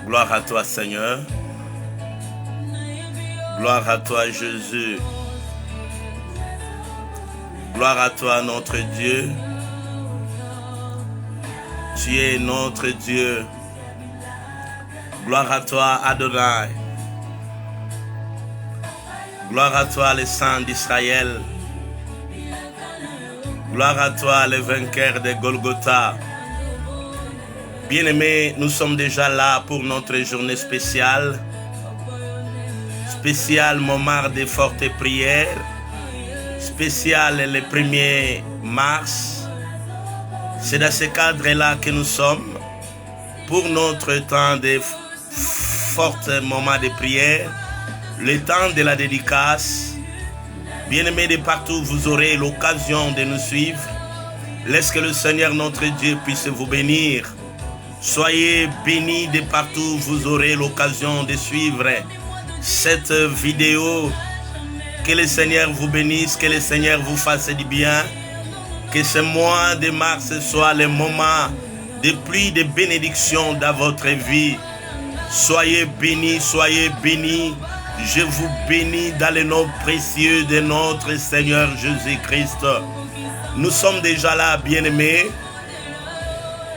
Gloire à toi, Seigneur. Gloire à toi, Jésus. Gloire à toi, notre Dieu. Tu es notre Dieu. Gloire à toi, Adonai. Gloire à toi, le Saint d'Israël. Gloire à toi, le vainqueur de Golgotha. Bien-aimés, nous sommes déjà là pour notre journée spéciale. Spécial moment de fortes prières. Spécial le 1er mars. C'est dans ce cadre-là que nous sommes pour notre temps de forts moments de prière, le temps de la dédicace. Bien-aimés de partout, vous aurez l'occasion de nous suivre. Laisse que le Seigneur notre Dieu puisse vous bénir. Soyez bénis de partout, vous aurez l'occasion de suivre cette vidéo. Que le Seigneur vous bénisse, que le Seigneur vous fasse du bien. Que ce mois de mars soit le moment de pluie de bénédiction dans votre vie. Soyez bénis, soyez bénis. Je vous bénis dans le nom précieux de notre Seigneur Jésus-Christ. Nous sommes déjà là, bien-aimés.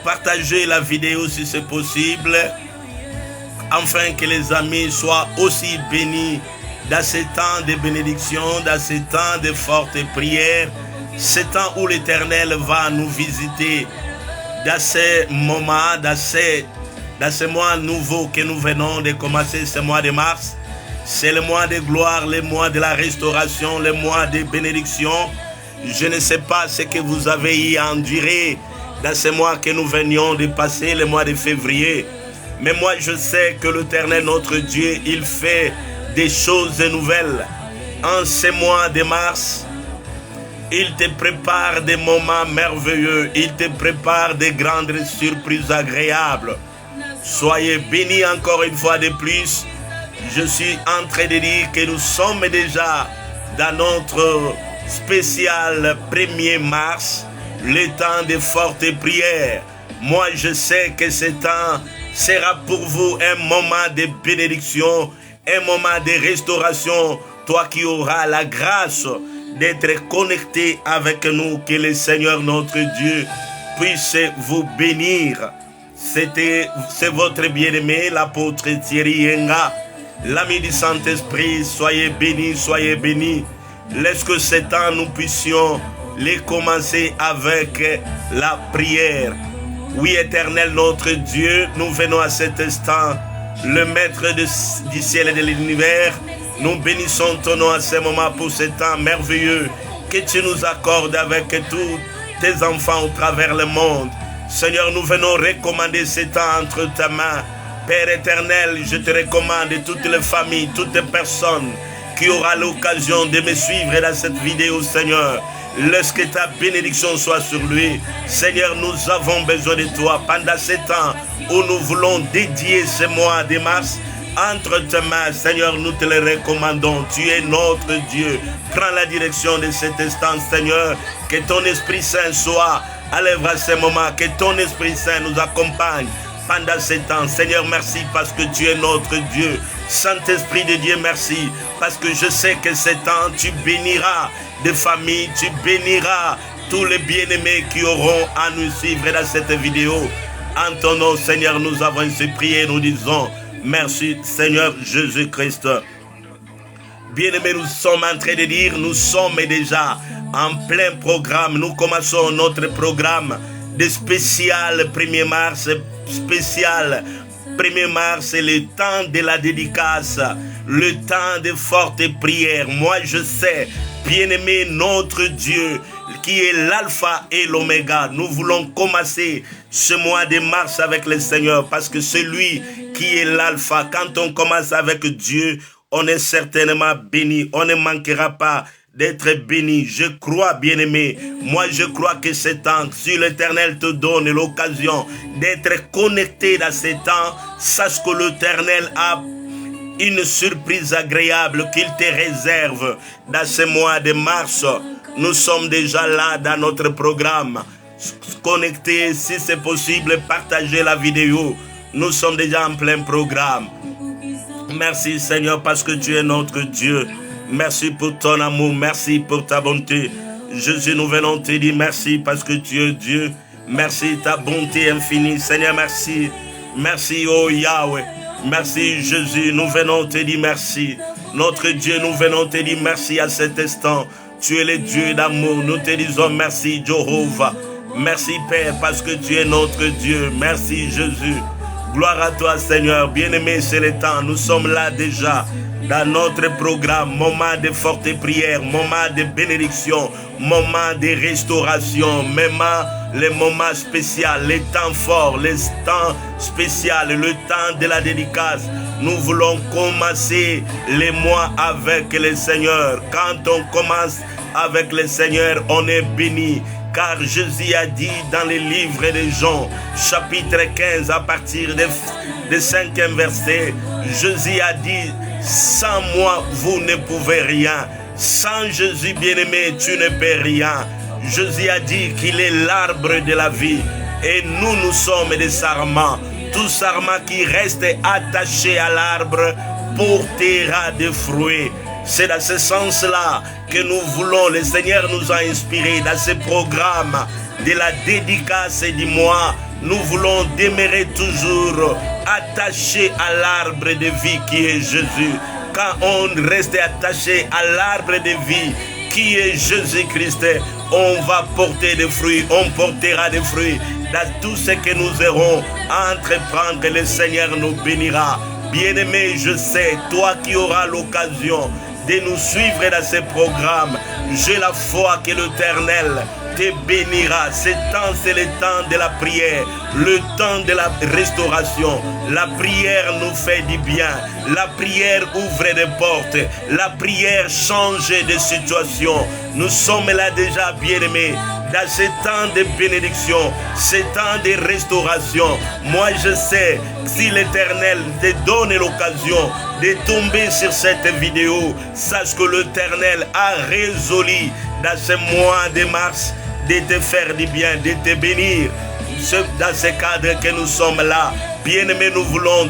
Partagez la vidéo si c'est possible, afin que les amis soient aussi bénis dans ces temps de bénédiction, dans ces temps de fortes prières, ce temps où l'Éternel va nous visiter, dans ces moments, dans ce mois nouveau que nous venons de commencer, ce mois de mars. C'est le mois de gloire, le mois de la restauration, le mois de bénédiction. Je ne sais pas ce que vous avez y enduré dans ce mois que nous venions de passer, le mois de février. Mais moi, je sais que l'Éternel, notre Dieu, il fait des choses nouvelles. En ce mois de mars, il te prépare des moments merveilleux. Il te prépare des grandes surprises agréables. Soyez bénis encore une fois de plus. Je suis en train de dire que nous sommes déjà dans notre spécial 1er mars, le temps de fortes prières. Moi, je sais que ce temps sera pour vous un moment de bénédiction, un moment de restauration. Toi qui auras la grâce d'être connecté avec nous, que le Seigneur notre Dieu puisse vous bénir. C'est votre bien-aimé, l'apôtre Thierry Yenga, l'ami du Saint-Esprit. Soyez bénis, soyez bénis. Laisse que ce temps nous puissions les commencer avec la prière. Oui, Éternel notre Dieu, nous venons à cet instant, le Maître du ciel et de l'univers. Nous bénissons ton nom à ce moment pour ce temps merveilleux que tu nous accordes avec tous tes enfants au travers le monde. Seigneur, nous venons recommander ce temps entre ta main. Père éternel, je te recommande toutes les familles, toutes les personnes qui auront l'occasion de me suivre dans cette vidéo, Seigneur. Laisse que ta bénédiction soit sur lui. Seigneur, nous avons besoin de toi pendant ce temps où nous voulons dédier ce mois de mars. Entre tes mains, Seigneur, nous te le recommandons. Tu es notre Dieu. Prends la direction de cet instant, Seigneur. Que ton Esprit Saint soit à l'œuvre à ce moment. Que ton Esprit Saint nous accompagne pendant ce temps. Seigneur, merci parce que tu es notre Dieu. Saint-Esprit de Dieu, merci parce que je sais que ce temps, tu béniras des familles, tu béniras tous les bien-aimés qui auront à nous suivre dans cette vidéo. En ton nom, Seigneur, nous avons ainsi prié, nous disons merci, Seigneur Jésus-Christ. Bien-aimés, nous sommes en train de dire, nous sommes déjà en plein programme. Nous commençons notre programme de spécial 1er mars, spécial 1er mars, c'est le temps de la dédicace, le temps de fortes prières. Moi, je sais, bien-aimé, notre Dieu, qui est l'alpha et l'oméga. Nous voulons commencer ce mois de mars avec le Seigneur parce que c'est lui qui est l'alpha. Quand on commence avec Dieu, on est certainement béni. On ne manquera pas d'être béni. Je crois, bien-aimé, moi je crois que ce temps, si l'Éternel te donne l'occasion d'être connecté dans ce temps, sache que l'Éternel a une surprise agréable qu'il te réserve dans ce mois de mars. Nous sommes déjà là dans notre programme. Connectez, si c'est possible, partagez la vidéo Nous sommes déjà en plein programme. Merci Seigneur parce que tu es notre Dieu. Merci pour ton amour, merci pour ta bonté. Jésus, nous venons te dire merci parce que tu es Dieu. Merci ta bonté infinie. Seigneur, merci. Merci, oh Yahweh. Merci Jésus, nous venons te dire merci. Notre Dieu, nous venons te dire merci à cet instant. Tu es le Dieu d'amour. Nous te disons merci Jéhovah. Merci Père parce que tu es notre Dieu. Merci Jésus. Gloire à toi Seigneur. Bien-aimé, c'est le temps. Nous sommes là déjà dans notre programme. Moment de forte prière, moment de bénédiction, moment de restauration, les moments spéciaux, les temps forts, les temps spéciaux, le temps de la dédicace. Nous voulons commencer les mois avec le Seigneur. Quand on commence avec le Seigneur, on est béni. Car Jésus a dit dans les livres de Jean, chapitre 15, à partir du 5e verset, Jésus a dit, sans moi, vous ne pouvez rien. Sans Jésus bien-aimé, tu ne peux rien. Jésus a dit qu'il est l'arbre de la vie. Et nous sommes des sarments. Tout sarment qui reste attaché à l'arbre portera des fruits. C'est dans ce sens-là que nous voulons, le Seigneur nous a inspirés dans ce programme de la dédicace du mois. Nous voulons demeurer toujours attachés à l'arbre de vie qui est Jésus. Quand on reste attaché à l'arbre de vie qui est Jésus-Christ, on va porter des fruits, on portera des fruits. Dans tout ce que nous aurons à entreprendre, le Seigneur nous bénira. Bien-aimé, je sais, toi qui auras l'occasion de nous suivre dans ce programme, j'ai la foi que l'Éternel te bénira. Ce temps, c'est le temps de la prière, le temps de la restauration. La prière nous fait du bien. La prière ouvre des portes. La prière change de situation. Nous sommes là déjà, bien-aimés, dans ce temps de bénédiction, ce temps de restauration. Moi, je sais, si l'Éternel te donne l'occasion de tomber sur cette vidéo, sache que l'Éternel a résolu dans ce mois de mars de te faire du bien, de te bénir. Dans ce cadre que nous sommes là, bien-aimés, nous voulons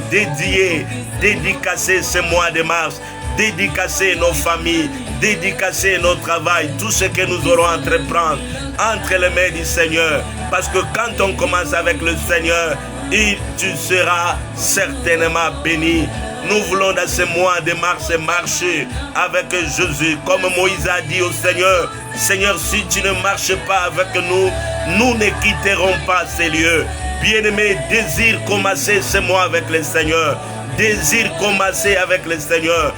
dédicacer ce mois de mars, dédicacer nos familles, dédicacer notre travail, tout ce que nous aurons à entreprendre entre les mains du Seigneur. Parce que quand on commence avec le Seigneur, tu seras certainement béni. Nous voulons dans ce mois de mars marcher avec Jésus. Comme Moïse a dit au Seigneur, Seigneur, si tu ne marches pas avec nous, nous ne quitterons pas ces lieux. Bien-aimé, désire commencer ce mois avec le Seigneur. Désire commencer avec le Seigneur.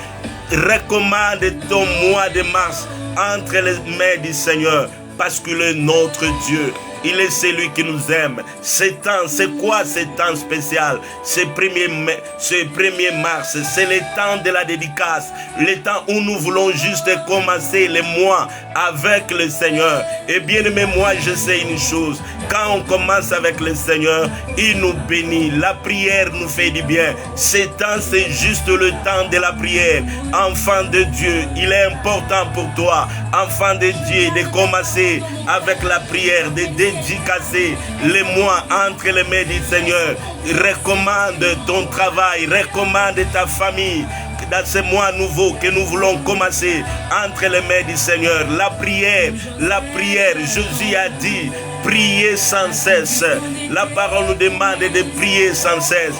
Recommande ton mois de mars entre les mains du Seigneur. Parce qu'il est notre Dieu. Il est celui qui nous aime. Ce temps, c'est quoi ce temps spécial? Ce 1er mars, c'est le temps de la dédicace. Le temps où nous voulons juste commencer le mois avec le Seigneur. Et bien aimé, moi je sais une chose. Quand on commence avec le Seigneur, il nous bénit. La prière nous fait du bien. Ce temps, c'est juste le temps de la prière. Enfant de Dieu, il est important pour toi, enfant de Dieu, de commencer avec la prière, de dédicacer les mois entre les mains du Seigneur. Recommande ton travail, recommande ta famille. Dans ce mois nouveau que nous voulons commencer entre les mains du Seigneur, la prière, Jésus a dit, priez sans cesse. La parole nous demande de prier sans cesse.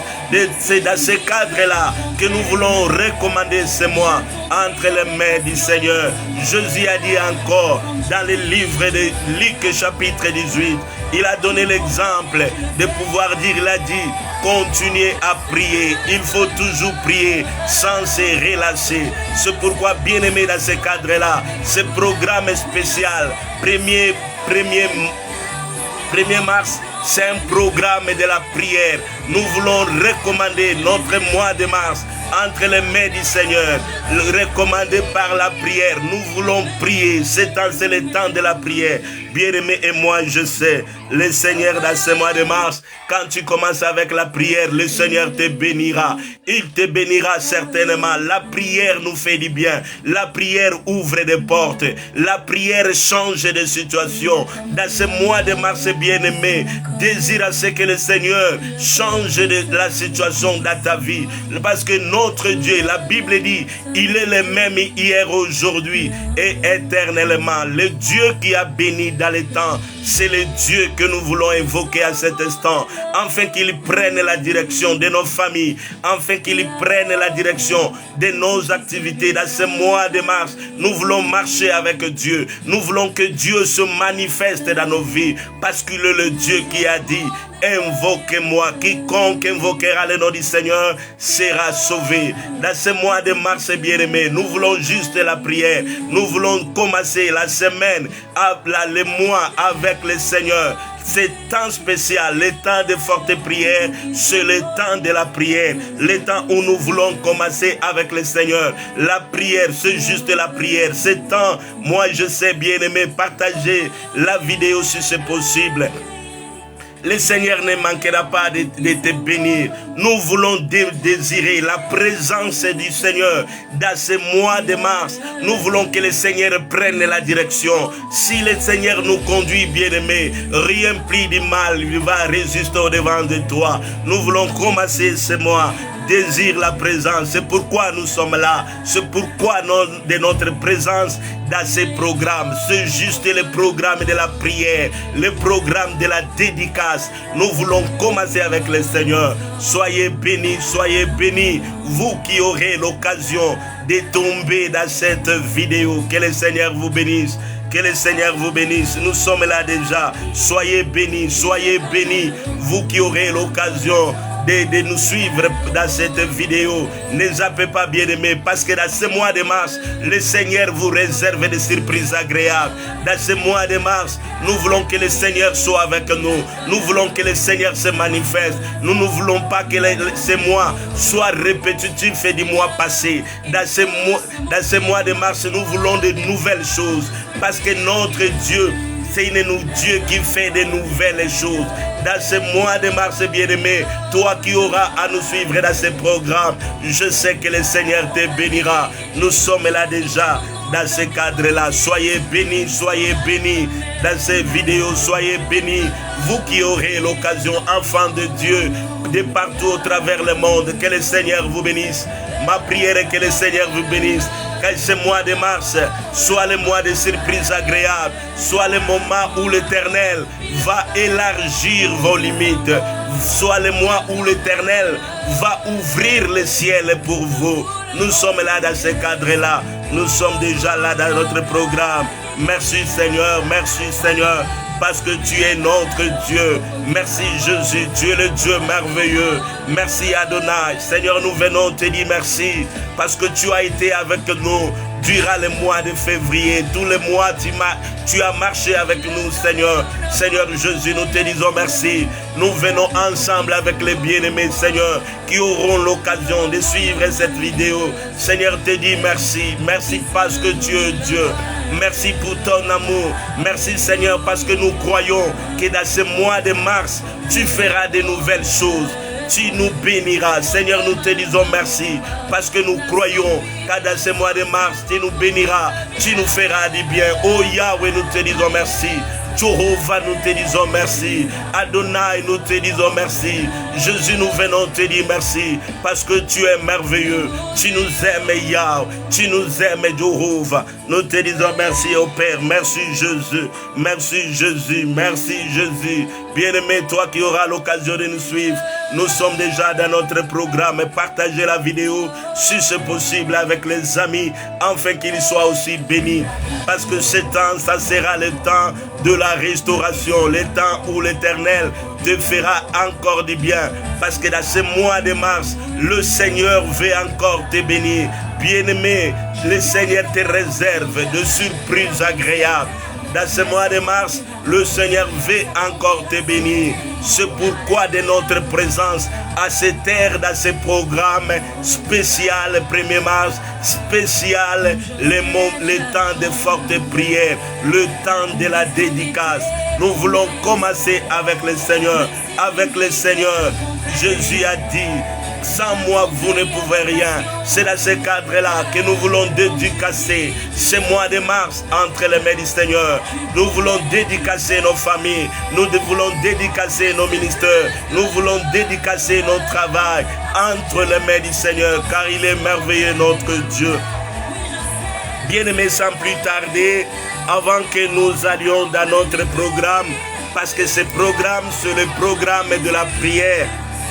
C'est dans ce cadre-là que nous voulons recommander ce mois entre les mains du Seigneur. Jésus a dit encore dans le livre de Luc chapitre 18, il a donné l'exemple de pouvoir dire, il a dit, continuez à prier. Il faut toujours prier sans se relâcher. C'est pourquoi, bien aimé, dans ce cadre-là, ce programme spécial, 1er mars, c'est un programme de la prière. Nous voulons recommander notre mois de mars entre les mains du Seigneur, recommandé par la prière. Nous voulons prier. C'est le temps de la prière. Bien-aimé, et moi je sais, le Seigneur dans ce mois de mars, quand tu commences avec la prière, le Seigneur te bénira. Il te bénira certainement. La prière nous fait du bien. La prière ouvre des portes. La prière change de situation. Dans ce mois de mars, bien-aimé, désire à ce que le Seigneur change de la situation dans ta vie. Parce que notre Dieu, la Bible dit, il est le même hier, aujourd'hui et éternellement. Le Dieu qui a béni dans les temps, c'est le Dieu que nous voulons invoquer à cet instant, afin qu'il prenne la direction de nos familles, afin qu'il prenne la direction de nos activités. Dans ce mois de mars, nous voulons marcher avec Dieu. Nous voulons que Dieu se manifeste dans nos vies, parce qu'il est le Dieu qui a dit: invoquez-moi, quiconque invoquera le nom du Seigneur sera sauvé. Dans ce mois de mars, bien-aimé, nous voulons juste la prière. Nous voulons commencer la semaine, le mois avec le Seigneur. C'est temps spécial, le temps de forte prière, c'est le temps de la prière, le temps où nous voulons commencer avec le Seigneur. La prière, c'est juste la prière. C'est temps, moi je sais, bien-aimé, partager la vidéo si c'est possible. Le Seigneur ne manquera pas de te bénir. Nous voulons désirer la présence du Seigneur dans ce mois de mars. Nous voulons que le Seigneur prenne la direction. Si le Seigneur nous conduit, bien-aimés, rien plus du mal il va résister au devant de toi. Nous voulons commencer ce mois. Désire la présence. C'est pourquoi nous sommes là. C'est pourquoi de notre présence dans ces programmes. C'est juste le programme de la prière, le programme de la dédicace. Nous voulons commencer avec le Seigneur. Soyez bénis, vous qui aurez l'occasion de tomber dans cette vidéo. Que le Seigneur vous bénisse. Que le Seigneur vous bénisse. Nous sommes là déjà. Soyez bénis, vous qui aurez l'occasion de nous suivre dans cette vidéo. Ne zappez pas, bien-aimés, parce que dans ce mois de mars, le Seigneur vous réserve des surprises agréables. Dans ce mois de mars, nous voulons que le Seigneur soit avec nous. Nous voulons que le Seigneur se manifeste. Nous ne voulons pas que ce mois soit répétitif du mois passé. Dans ce mois de mars, nous voulons de nouvelles choses, parce que notre Dieu, c'est Dieu qui fait de nouvelles choses. Dans ce mois de mars, bien-aimé, toi qui auras à nous suivre dans ce programme, je sais que le Seigneur te bénira. Nous sommes là déjà dans ce cadre-là. Soyez bénis dans ces vidéos. Soyez bénis, vous qui aurez l'occasion, enfants de Dieu, de partout au travers le monde. Que le Seigneur vous bénisse. Ma prière est que le Seigneur vous bénisse. Que ce mois de mars soit le mois de surprises agréables, soit le moment où l'Éternel va élargir vos limites, soit le mois où l'Éternel va ouvrir le ciel pour vous. Nous sommes là dans ce cadre-là. Nous sommes déjà là dans notre programme. Merci Seigneur, parce que tu es notre Dieu. Merci Jésus, tu es le Dieu merveilleux. Merci Adonai. Seigneur, nous venons te dire merci, parce que tu as été avec nous durant le mois de février. Tous les mois, tu as marché avec nous, Seigneur. Seigneur Jésus, nous te disons merci. Nous venons ensemble avec les bien-aimés, Seigneur, qui auront l'occasion de suivre cette vidéo. Seigneur, te dis merci. Merci parce que tu es Dieu. Merci pour ton amour. Merci Seigneur, parce que nous croyons que dans ce mois de mars, tu feras de nouvelles choses. Tu nous béniras. Seigneur, nous te disons merci, parce que nous croyons que dans ce mois de mars, tu nous béniras, tu nous feras du bien. Oh Yahweh, nous te disons merci. Jéhovah, nous te disons merci. Adonai, nous te disons merci. Jésus, nous venons te dire merci, parce que tu es merveilleux. Tu nous aimes, Yahweh. Tu nous aimes, Jéhovah. Nous te disons merci au Père. Merci Jésus. Merci Jésus. Merci Jésus. Bien-aimé, toi qui auras l'occasion de nous suivre, nous sommes déjà dans notre programme. Partagez la vidéo si c'est possible avec les amis, afin qu'ils soient aussi bénis. Parce que ce temps, ça sera le temps de la restauration, le temps où l'Éternel te fera encore du bien. Parce que dans ce mois de mars, le Seigneur veut encore te bénir. Bien-aimé, le Seigneur te réserve de surprises agréables. Dans ce mois de mars, le Seigneur veut encore te bénir. C'est pourquoi de notre présence à cette ère, dans ce programme spécial 1er mars, spécial le temps de forte prière, le temps de la dédicace. Nous voulons commencer avec le Seigneur. Avec le Seigneur, Jésus a dit, sans moi, vous ne pouvez rien. C'est dans ce cadre-là que nous voulons dédicacer ce mois de mars entre les mains du Seigneur. Nous voulons dédicacer nos familles. Nous voulons dédicacer nos ministères. Nous voulons dédicacer notre travail entre les mains du Seigneur, car il est merveilleux notre Dieu. Bien-aimés, sans plus tarder, avant que nous allions dans notre programme, parce que ce programme, c'est le programme de la prière.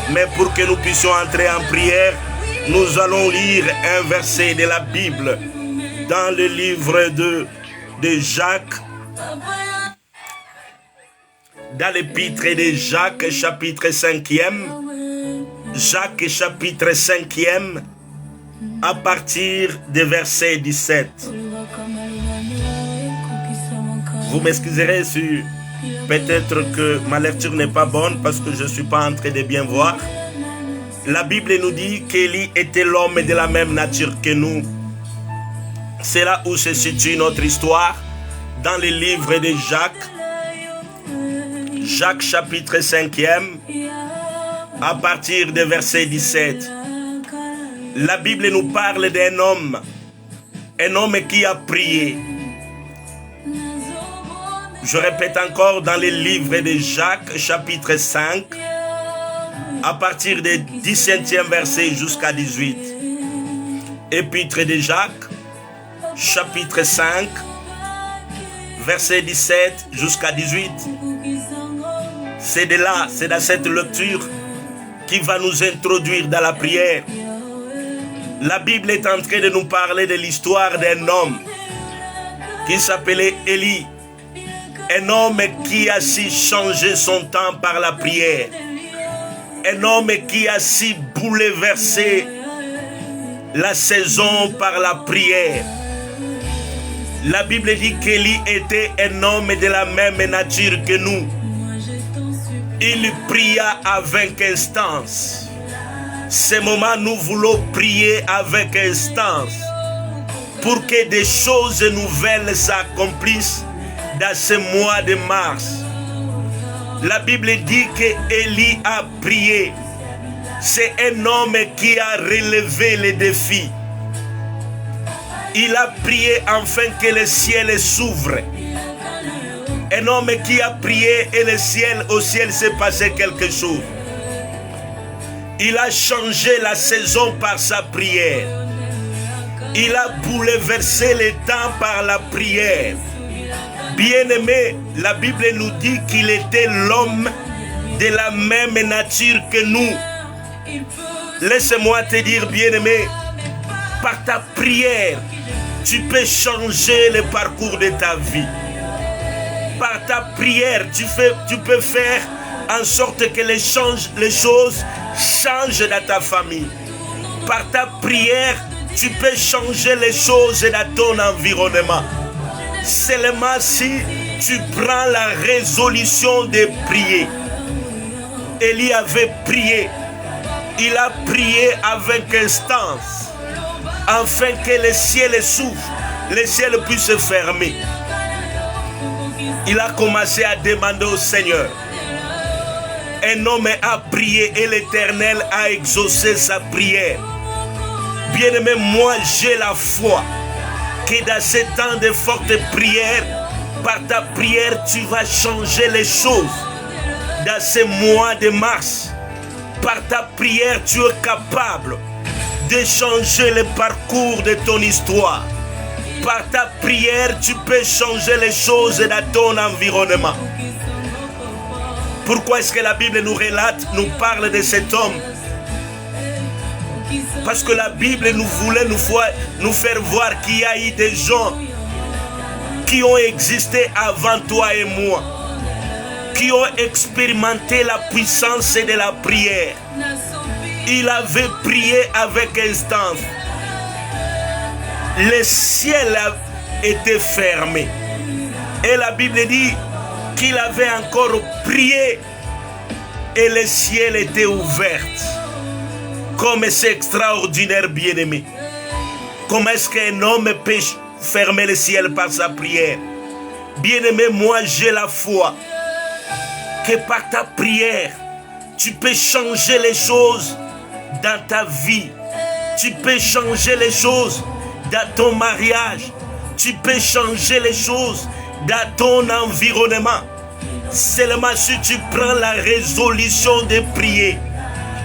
Mais pour que nous puissions entrer en prière, nous allons lire un verset de la Bible dans le livre de Jacques, dans l'épître de Jacques, chapitre 5e, Jacques, chapitre 5e, à partir du verset 17. Vous m'excuserez si peut-être que ma lecture n'est pas bonne parce que je ne suis pas en train de bien voir. La Bible nous dit qu'Élie était l'homme de la même nature que nous. C'est là où se situe notre histoire, dans le livre de Jacques. Jacques chapitre 5e, à partir du verset 17. La Bible nous parle d'un homme qui a prié. Je répète encore dans les livres de Jacques, chapitre 5, à partir du 17e verset jusqu'à 18. Épître de Jacques, chapitre 5, verset 17 jusqu'à 18. C'est de là, c'est dans cette lecture qui va nous introduire dans la prière. La Bible est en train de nous parler de l'histoire d'un homme qui s'appelait Élie. Un homme qui a si changé son temps par la prière. Un homme qui a si bouleversé la saison par la prière. La Bible dit qu'Élie était un homme de la même nature que nous. Il pria avec instance. Ce moment, nous voulons prier avec instance pour que des choses nouvelles s'accomplissent dans ce mois de mars. La Bible dit que Élie a prié. C'est un homme qui a relevé les défis. Il a prié afin que le ciel s'ouvre. Un homme qui a prié et au ciel s'est passé quelque chose. Il a changé la saison par sa prière. Il a bouleversé les temps par la prière. Bien-aimé, la Bible nous dit qu'il était l'homme de la même nature que nous. Laisse-moi te dire, bien-aimé, par ta prière, tu peux changer le parcours de ta vie. Par ta prière, tu peux faire en sorte que les choses changent dans ta famille. Par ta prière, tu peux changer les choses dans ton environnement. Seulement si tu prends la résolution de prier. Élie avait prié. Il a prié avec instance, afin que le ciel s'ouvre, le ciel puisse se fermer. Il a commencé à demander au Seigneur. Un homme a prié et l'Éternel a exaucé sa prière. Bien-aimé, moi j'ai la foi que dans ces temps de forte prière, par ta prière, tu vas changer les choses. Dans ce mois de mars, par ta prière, tu es capable de changer le parcours de ton histoire. Par ta prière, tu peux changer les choses dans ton environnement. Pourquoi est-ce que la Bible nous relate, nous parle de cet homme? Parce que la Bible nous voulait nous faire voir qu'il y a eu des gens qui ont existé avant toi et moi, qui ont expérimenté la puissance de la prière. Il avait prié avec instance. Le ciel était fermé. Et la Bible dit qu'il avait encore prié et le ciel était ouvert. Comme c'est extraordinaire, bien-aimé. Comment est-ce qu'un homme peut fermer le ciel par sa prière? Bien-aimé, moi j'ai la foi que par ta prière, tu peux changer les choses dans ta vie. Tu peux changer les choses dans ton mariage. Tu peux changer les choses dans ton environnement. Seulement si tu prends la résolution de prier.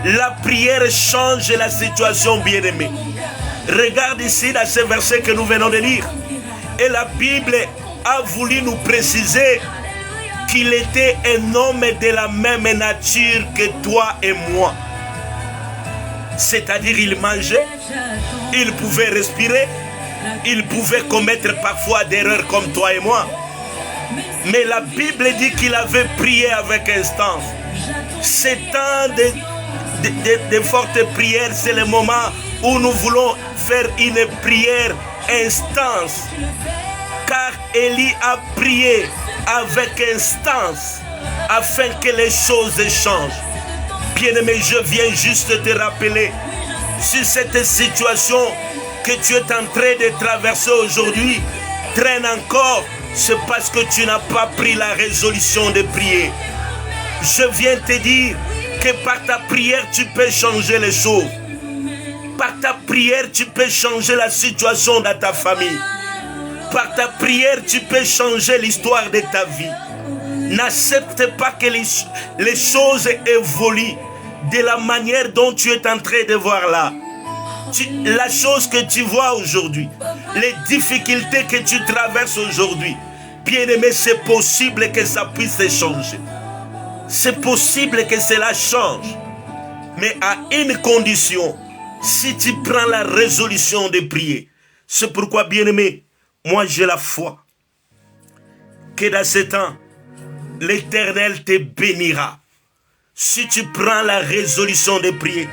La prière change la situation, bien-aimée. Regarde ici dans ce verset que nous venons de lire. Et la Bible a voulu nous préciser qu'il était un homme de la même nature que toi et moi. C'est-à-dire il mangeait, il pouvait respirer, il pouvait commettre parfois des erreurs comme toi et moi. Mais la Bible dit qu'il avait prié avec instance. C'est temps de fortes prières, c'est le moment où nous voulons faire une prière instance. Car Élie a prié avec instance afin que les choses changent. Bien-aimé, je viens juste te rappeler si cette situation que tu es en train de traverser aujourd'hui traîne encore, c'est parce que tu n'as pas pris la résolution de prier. Je viens te dire que par ta prière, tu peux changer les choses. Par ta prière, tu peux changer la situation dans ta famille. Par ta prière, tu peux changer l'histoire de ta vie. N'accepte pas que les choses évoluent de la manière dont tu es en train de voir là. La chose que tu vois aujourd'hui, les difficultés que tu traverses aujourd'hui, bien-aimé, c'est possible que ça puisse changer. C'est possible que cela change. Mais à une condition, si tu prends la résolution de prier. C'est pourquoi, bien-aimé, moi j'ai la foi que dans ce temps, l'Éternel te bénira. Si tu prends la résolution de prier.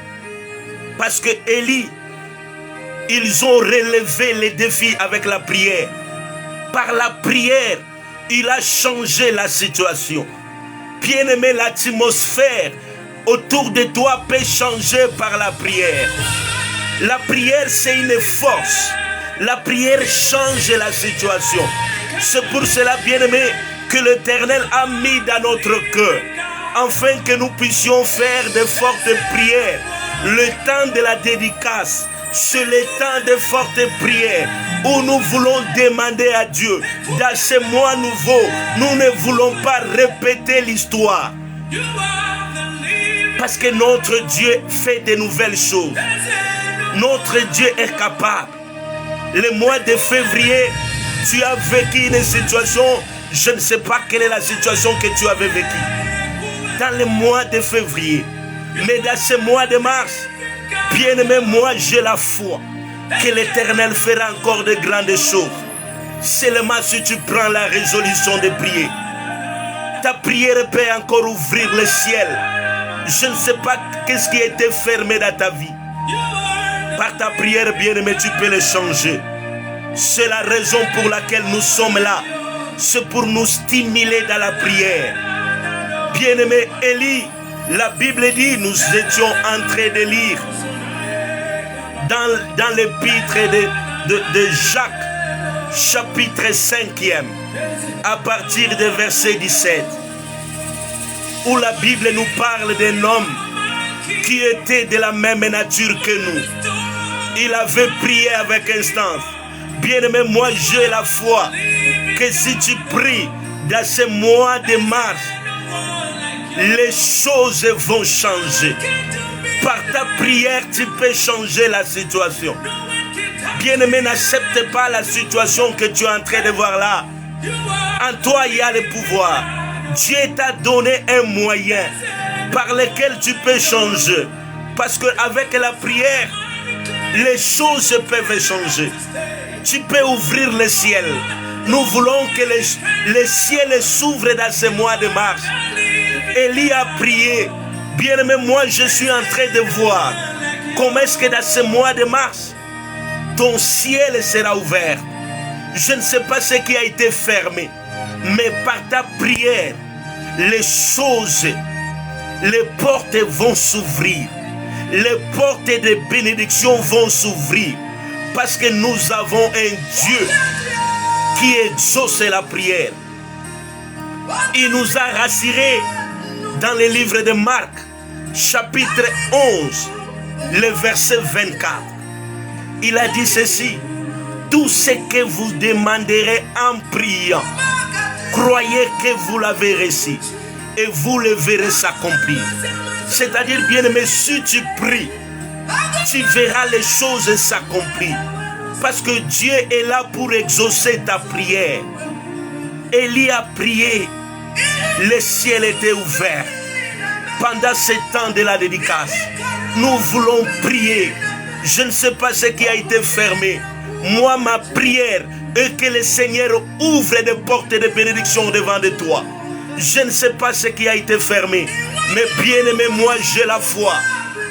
Parce que Élie, ils ont relevé les défis avec la prière. Par la prière, il a changé la situation. Bien-aimé, l'atmosphère autour de toi peut changer par la prière. La prière, c'est une force. La prière change la situation. C'est pour cela, bien-aimé, que l'Éternel a mis dans notre cœur, afin que nous puissions faire de fortes prières. Le temps de la dédicace, c'est le temps de fortes prières où nous voulons demander à Dieu. Dans ce mois nouveau, nous ne voulons pas répéter l'histoire. Parce que notre Dieu fait de nouvelles choses. Notre Dieu est capable. Le mois de février, tu as vécu une situation, je ne sais pas quelle est la situation que tu avais vécue. Dans le mois de février, mais dans ce mois de mars, bien-aimé, moi j'ai la foi que l'Éternel fera encore de grandes choses. Seulement si tu prends la résolution de prier. Ta prière peut encore ouvrir le ciel. Je ne sais pas qu'est-ce qui a été fermé dans ta vie. Par ta prière, bien-aimé, tu peux le changer. C'est la raison pour laquelle nous sommes là. C'est pour nous stimuler dans la prière. Bien-aimé, Élie, la Bible dit, nous étions en train de lire dans l'épître de Jacques, chapitre 5e, à partir du verset 17, où la Bible nous parle d'un homme qui était de la même nature que nous. Il avait prié avec instance. Bien-aimé, moi j'ai la foi que si tu pries dans ce mois de mars, les choses vont changer. Par ta prière, tu peux changer la situation. Bien-aimé, n'accepte pas la situation que tu es en train de voir là. En toi, il y a le pouvoir. Dieu t'a donné un moyen par lequel tu peux changer. Parce qu'avec la prière, les choses peuvent changer. Tu peux ouvrir le ciel. Nous voulons que le ciel s'ouvre dans ce mois de mars. Élie a prié. Bien-aimé, moi je suis en train de voir comment est-ce que dans ce mois de mars, ton ciel sera ouvert. Je ne sais pas ce qui a été fermé. Mais par ta prière, les choses, les portes vont s'ouvrir. Les portes de bénédiction vont s'ouvrir. Parce que nous avons un Dieu qui exauce la prière. Il nous a rassurés dans le livre de Marc, chapitre 11, le verset 24. Il a dit ceci: tout ce que vous demanderez en priant, croyez que vous l'avez reçu et vous le verrez s'accomplir. C'est-à-dire, bien-aimé, si tu pries, tu verras les choses s'accomplir. Parce que Dieu est là pour exaucer ta prière. Élie a prié, le ciel était ouvert. Pendant ce temps de la dédicace, nous voulons prier. Je ne sais pas ce qui a été fermé. Moi, ma prière est que le Seigneur ouvre des portes de bénédiction devant de toi. Je ne sais pas ce qui a été fermé. Mais bien aimé, moi j'ai la foi.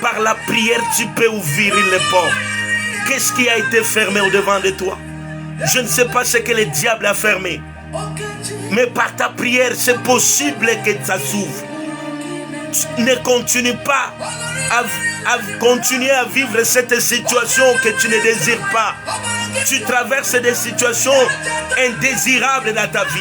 Par la prière, tu peux ouvrir les portes. Qu'est-ce qui a été fermé au-devant de toi? Je ne sais pas ce que le diable a fermé. Mais par ta prière, c'est possible que ça s'ouvre. Ne continue pas à continuer à vivre cette situation que tu ne désires pas. Tu traverses des situations indésirables dans ta vie.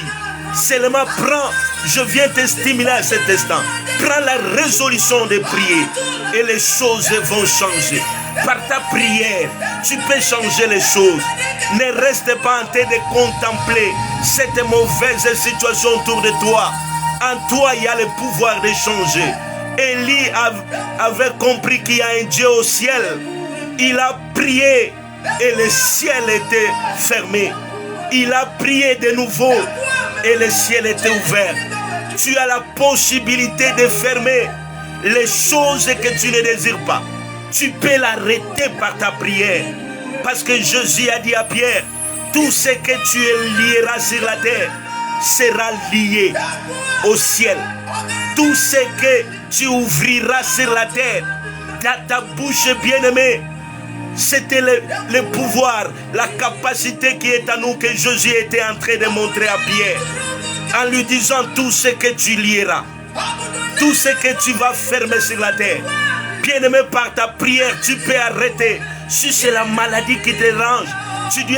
Seulement prends, je viens te stimuler à cet instant. Prends la résolution de prier et les choses vont changer. Par ta prière, tu peux changer les choses. Ne reste pas en train de contempler cette mauvaise situation autour de toi. En toi, il y a le pouvoir de changer. Élie avait compris qu'il y a un Dieu au ciel. Il a prié et le ciel était fermé. Il a prié de nouveau et le ciel était ouvert. Tu as la possibilité de fermer les choses que tu ne désires pas. Tu peux l'arrêter par ta prière. Parce que Jésus a dit à Pierre, tout ce que tu lieras sur la terre sera lié au ciel. Tout ce que tu ouvriras sur la terre, ta bouche bien-aimée, c'était le pouvoir, la capacité qui est à nous que Jésus était en train de montrer à Pierre. En lui disant tout ce que tu lieras, tout ce que tu vas fermer sur la terre. Bien-aimé, par ta prière, tu peux arrêter. Si c'est la maladie qui te dérange, tu dis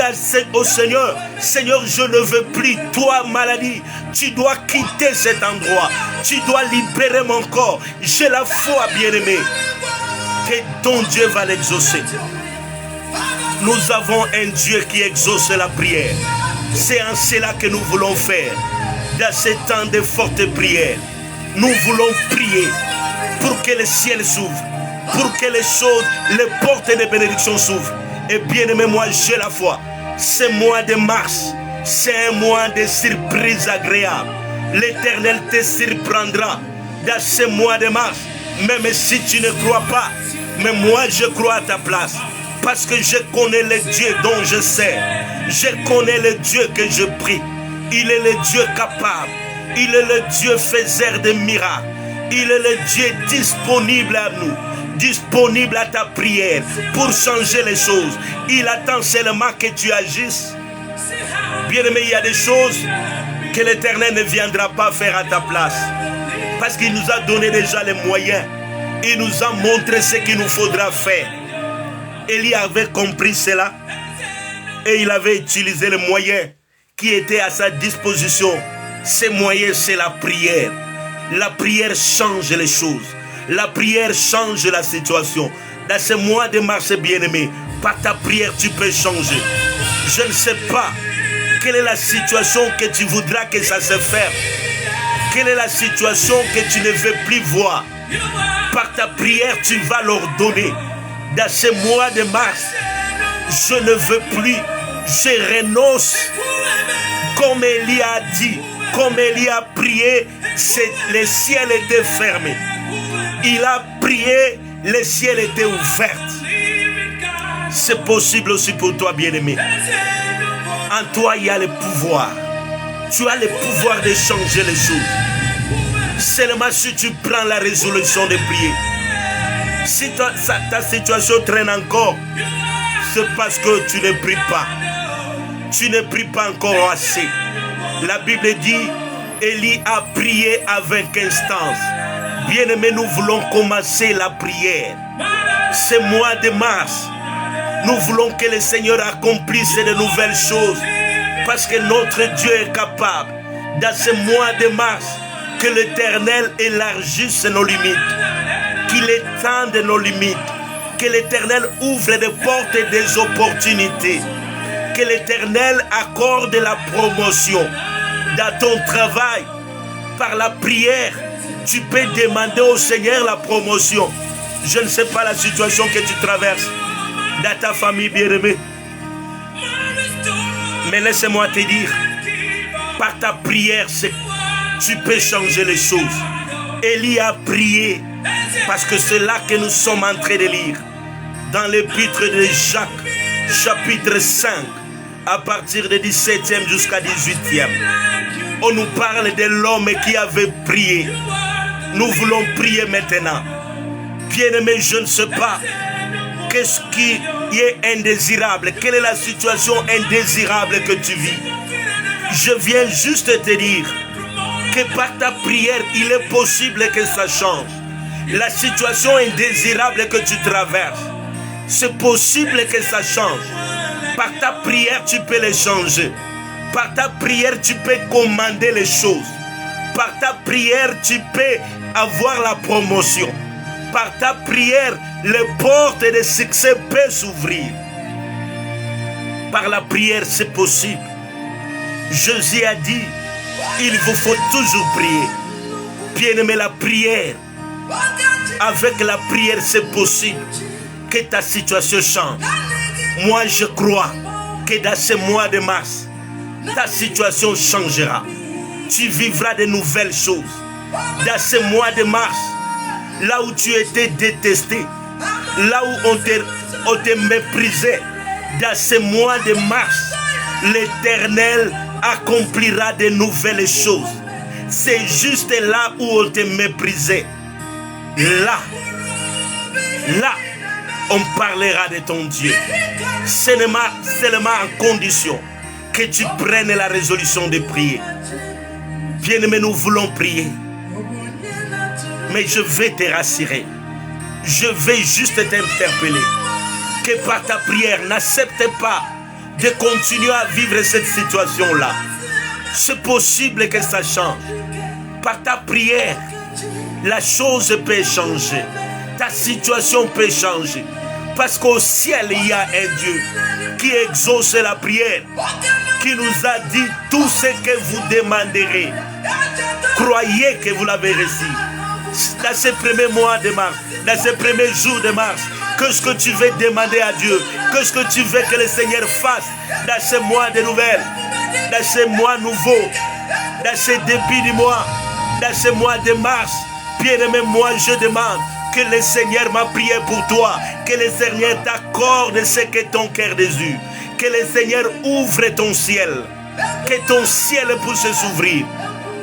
au Seigneur, Seigneur, je ne veux plus. Toi, maladie, tu dois quitter cet endroit. Tu dois libérer mon corps. J'ai la foi, bien-aimé, que ton Dieu va l'exaucer. Nous avons un Dieu qui exauce la prière. C'est en cela que nous voulons faire. Dans ces temps de fortes prières, nous voulons prier pour que le ciel s'ouvre, pour que les choses, les portes de bénédiction s'ouvrent. Et bien aimé, moi j'ai la foi. Ce mois de mars, c'est un mois de surprises agréables. L'Éternel te surprendra dans ce mois de mars. Même si tu ne crois pas, mais moi je crois à ta place. Parce que je connais le Dieu dont je sers. Je connais le Dieu que je prie. Il est le Dieu capable. Il est le Dieu faiseur de miracles. Il est le Dieu disponible à nous, disponible à ta prière pour changer les choses. Il attend seulement que tu agisses. Bien-aimé, il y a des choses que l'Éternel ne viendra pas faire à ta place. Parce qu'il nous a donné déjà les moyens. Il nous a montré ce qu'il nous faudra faire. Élie avait compris cela et il avait utilisé les moyens qui étaient à sa disposition. Ces moyens, c'est la prière. La prière change les choses. La prière change la situation. Dans ce mois de mars, bien-aimé, par ta prière, tu peux changer. Je ne sais pas quelle est la situation que tu voudras que ça se ferme. Quelle est la situation que tu ne veux plus voir. Par ta prière, tu vas l'ordonner. Dans ce mois de mars, je ne veux plus. Je renonce. Comme Élie a dit, comme Élie a prié, le ciel était fermé. Il a prié, le ciel était ouvert. C'est possible aussi pour toi, bien-aimé. En toi, il y a le pouvoir. Tu as le pouvoir de changer les choses. Seulement si tu prends la résolution de prier. Si ta situation traîne encore, c'est parce que tu ne pries pas. Tu ne pries pas encore assez. La Bible dit, Élie a prié avec instance. Bien-aimés, nous voulons commencer la prière. Ce mois de mars, nous voulons que le Seigneur accomplisse de nouvelles choses. Parce que notre Dieu est capable, dans ce mois de mars, que l'Éternel élargisse nos limites, qu'il étende nos limites, que l'Éternel ouvre des portes et des opportunités, que l'Éternel accorde la promotion dans ton travail. Par la prière, tu peux demander au Seigneur la promotion. Je ne sais pas la situation que tu traverses dans ta famille bien-aimée, mais laisse-moi te dire, par ta prière, tu peux changer les choses. Élie a prié, parce que c'est là que nous sommes en train de lire. Dans l'épître de Jacques, chapitre 5, à partir du 17e jusqu'à 18e. On nous parle de l'homme qui avait prié. Nous voulons prier maintenant. Bien-aimé, je ne sais pas qu'est-ce qui est indésirable. Quelle est la situation indésirable que tu vis? Je viens juste te dire que par ta prière, il est possible que ça change. La situation indésirable que tu traverses, c'est possible que ça change. Par ta prière, tu peux les changer. Par ta prière, tu peux commander les choses. Par ta prière, tu peux avoir la promotion. Par ta prière, les portes de succès peuvent s'ouvrir. Par la prière, c'est possible. Jésus a dit, il vous faut toujours prier. Bien-aimé, la prière, avec la prière, c'est possible que ta situation change. Moi, je crois que dans ce mois de mars, ta situation changera. Tu vivras de nouvelles choses. Dans ce mois de mars, là où tu étais détesté, là où on te méprisait, dans ce mois de mars, l'Éternel accomplira de nouvelles choses. C'est juste là où on te méprisait. Là, on parlera de ton Dieu. Seulement en condition que tu prennes la résolution de prier. Bien-aimé, nous voulons prier. Mais je vais te rassurer. Je vais juste t'interpeller. Que par ta prière, n'accepte pas de continuer à vivre cette situation-là. C'est possible que ça change. Par ta prière, la chose peut changer. Ta situation peut changer. Parce qu'au ciel, il y a un Dieu qui exauce la prière, qui nous a dit tout ce que vous demanderez. Croyez que vous l'avez reçu. Dans ces premiers mois de mars, dans ces premiers jours de mars, qu'est-ce que tu veux demander à Dieu? Qu'est-ce que tu veux que le Seigneur fasse dans ce mois de nouvelles, dans ce mois nouveau, dans ce début du mois, dans ce mois de mars? Bien-aimé, moi je demande que le Seigneur m'a prié pour toi, que le Seigneur t'accorde ce que ton cœur désire, que le Seigneur ouvre ton ciel, que ton ciel puisse s'ouvrir.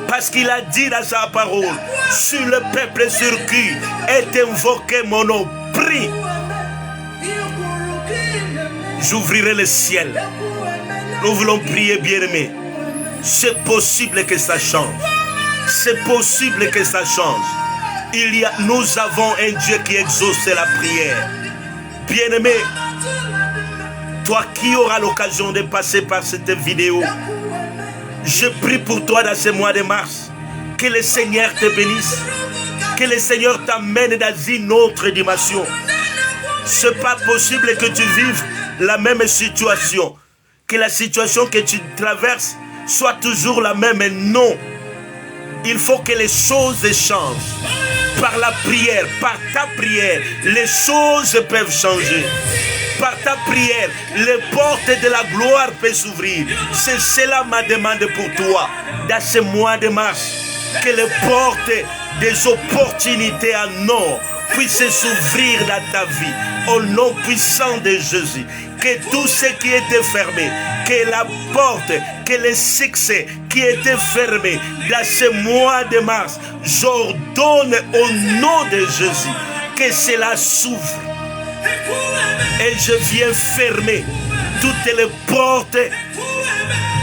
Parce qu'il a dit dans sa parole, sur le peuple sur qui est invoqué mon nom, prie. J'ouvrirai le ciel. Nous voulons prier, bien-aimés. C'est possible que ça change. C'est possible que ça change. Nous avons un Dieu qui exauce la prière. Bien-aimé, toi qui auras l'occasion de passer par cette vidéo, je prie pour toi dans ce mois de mars. Que le Seigneur te bénisse. Que le Seigneur t'amène dans une autre dimension. Ce n'est pas possible que tu vives la même situation. Que la situation que tu traverses soit toujours la même. Non. Il faut que les choses changent. Par la prière, par ta prière, les choses peuvent changer. Par ta prière, les portes de la gloire peuvent s'ouvrir. C'est cela ma demande pour toi. Dans ce mois de mars, que les portes des opportunités en or puissent s'ouvrir dans ta vie. Au nom puissant de Jésus. Que tout ce qui était fermé, que la porte, que le succès qui était fermé dans ce mois de mars, j'ordonne au nom de Jésus que cela s'ouvre. Et je viens fermer toutes les portes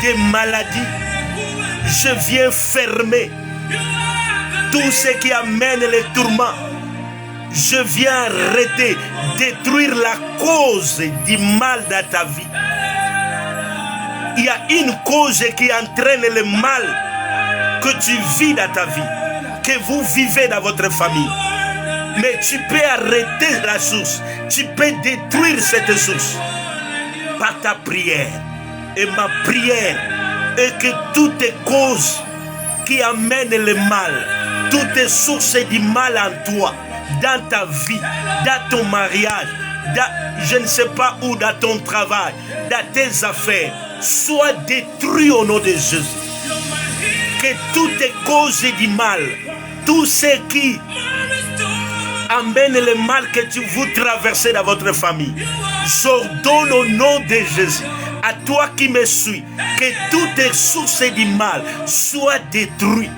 des maladies, Je viens fermer tout ce qui amène les tourments. Je viens arrêter, détruire la cause du mal dans ta vie. Il y a une cause qui entraîne le mal que tu vis dans ta vie, que vous vivez dans votre famille. Mais tu peux arrêter la source, tu peux détruire cette source par ta prière. Et ma prière est que toutes les causes qui amènent le mal, toutes les sources du mal en toi, dans ta vie, dans ton mariage, dans, je ne sais pas où, dans ton travail, dans tes affaires, soient détruites au nom de Jésus. Que toutes les causes du mal, tout ce qui amène le mal que vous traversez dans votre famille, j'ordonne au nom de Jésus, à toi qui me suis, que toutes les sources du mal soient détruites.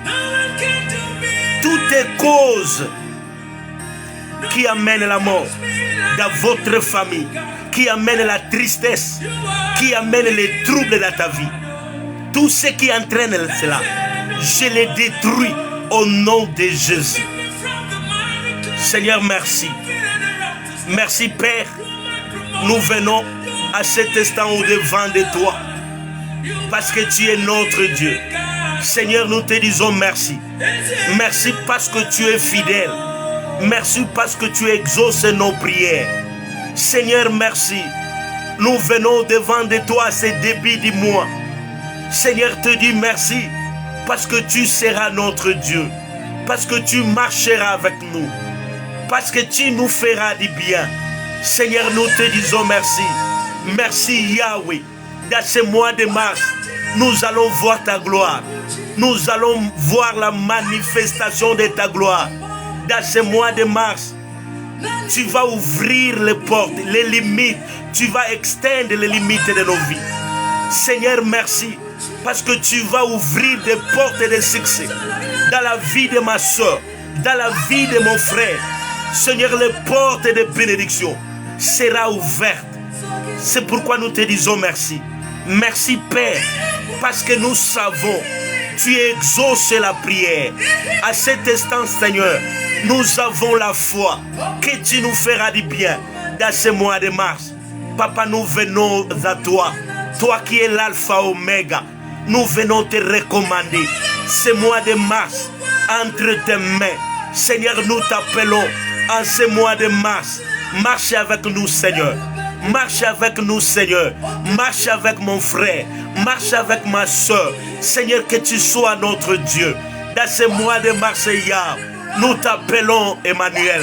Toutes les causes qui amènent la mort dans votre famille, qui amènent la tristesse, qui amènent les troubles dans ta vie, tout ce qui entraîne cela, je les détruis au nom de Jésus. Seigneur, merci. Merci Père. Nous venons à cet instant au-devant de toi parce que tu es notre Dieu. Seigneur, nous te disons merci. Merci parce que tu es fidèle. Merci parce que tu exauces nos prières. Seigneur, merci. Nous venons devant de toi à ce début du mois. Seigneur, te dis merci parce que tu seras notre Dieu. Parce que tu marcheras avec nous. Parce que tu nous feras du bien. Seigneur, nous te disons merci. Merci Yahweh. Dans ce mois de mars, nous allons voir ta gloire. Nous allons voir la manifestation de ta gloire. Dans ce mois de mars, tu vas ouvrir les portes, les limites. Tu vas extendre les limites de nos vies. Seigneur, merci. Parce que tu vas ouvrir des portes de succès dans la vie de ma soeur, dans la vie de mon frère. Seigneur, les portes de bénédiction seront ouvertes. C'est pourquoi nous te disons merci. Merci Père, parce que nous savons, tu exauces la prière. À cet instant, Seigneur, nous avons la foi que tu nous feras du bien dans ce mois de mars. Papa, nous venons à toi, toi qui es l'alpha oméga. Nous venons te recommander ce mois de mars entre tes mains. Seigneur, nous t'appelons en ce mois de mars. Marche avec nous, Seigneur. Marche avec nous, Seigneur. Marche avec mon frère. Marche avec ma soeur. Seigneur, que tu sois notre Dieu. Dans ce mois de mars, nous t'appelons Emmanuel.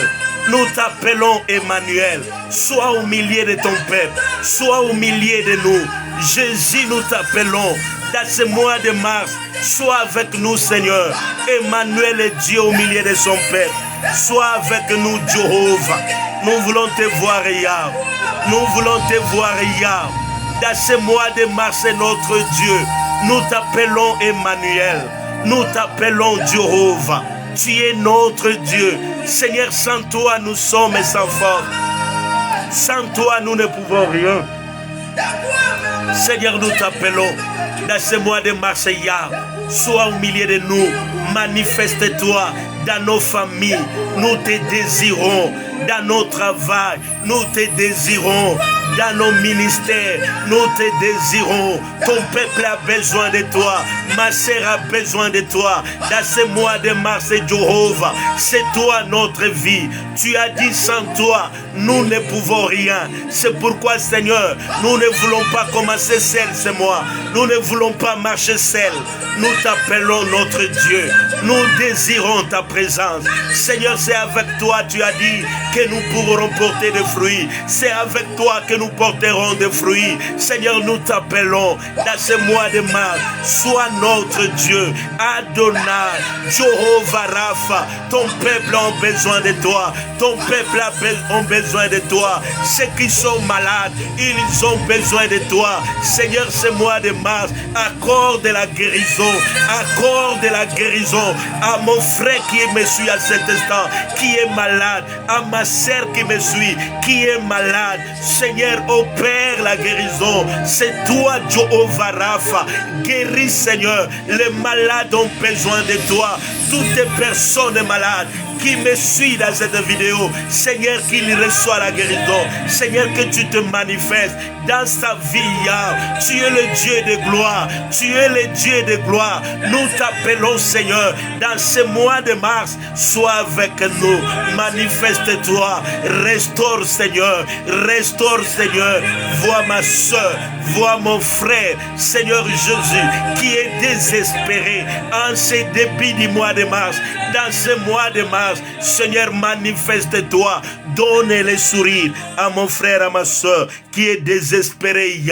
Nous t'appelons Emmanuel. Sois au milieu de ton peuple. Sois au milieu de nous. Jésus, nous t'appelons. Dans ce mois de mars, sois avec nous, Seigneur. Emmanuel est Dieu au milieu de son peuple. Sois avec nous, Jéhovah. Nous voulons te voir, Yahweh. Nous voulons te voir, Yahweh. Dans ce mois de mars, notre Dieu, nous t'appelons Emmanuel. Nous t'appelons Jéhovah. Tu es notre Dieu. Seigneur, sans toi, nous sommes sans force. Sans toi, nous ne pouvons rien. Seigneur, nous t'appelons. Dans ce mois de mars, sois au milieu de nous. Manifeste-toi dans nos familles. Nous te désirons. Dans nos travails, nous te désirons. Dans nos ministères, nous te désirons. Ton peuple a besoin de toi. Ma sœur a besoin de toi. Dans ce mois de mars, Jéhovah, c'est toi notre vie. Tu as dit sans toi, nous ne pouvons rien. C'est pourquoi, Seigneur, nous ne voulons pas commencer seul ce mois. Nous ne voulons pas marcher seul. Nous t'appelons notre Dieu. Nous désirons ta présence. Seigneur, c'est avec toi, tu as dit, que nous pourrons porter des fruits. C'est avec toi que nous porterons des fruits. Seigneur, nous t'appelons dans ce mois de mars. Sois notre Dieu. Adonai, Jéhovah Rapha. Ton peuple a besoin de toi. Ton peuple a besoin de toi. Ceux qui sont malades, ils ont besoin de toi. Seigneur, ce mois de mars, accorde la guérison. Accorde la guérison à mon frère qui me suit à cet instant, qui est malade, à ma sœur qui me suit, qui est malade. Seigneur, Seigneur, opère la guérison. C'est toi, Jehovah Rapha. Guéris, Seigneur. Les malades ont besoin de toi. Toutes les personnes malades qui me suivent dans cette vidéo, Seigneur, qu'il reçoit la guérison. Seigneur, que tu te manifestes dans sa vie. Tu es le Dieu de gloire. Tu es le Dieu de gloire. Nous t'appelons, Seigneur, dans ce mois de mars. Sois avec nous. Manifeste-toi. Restaure, Seigneur. Restaure, Seigneur. Vois ma soeur. Vois mon frère, Seigneur Jésus, qui est désespéré en ce début du mois de mars. Dans ce mois de mars, Seigneur, manifeste-toi. Donne le sourire à mon frère, à ma soeur qui est désespéré.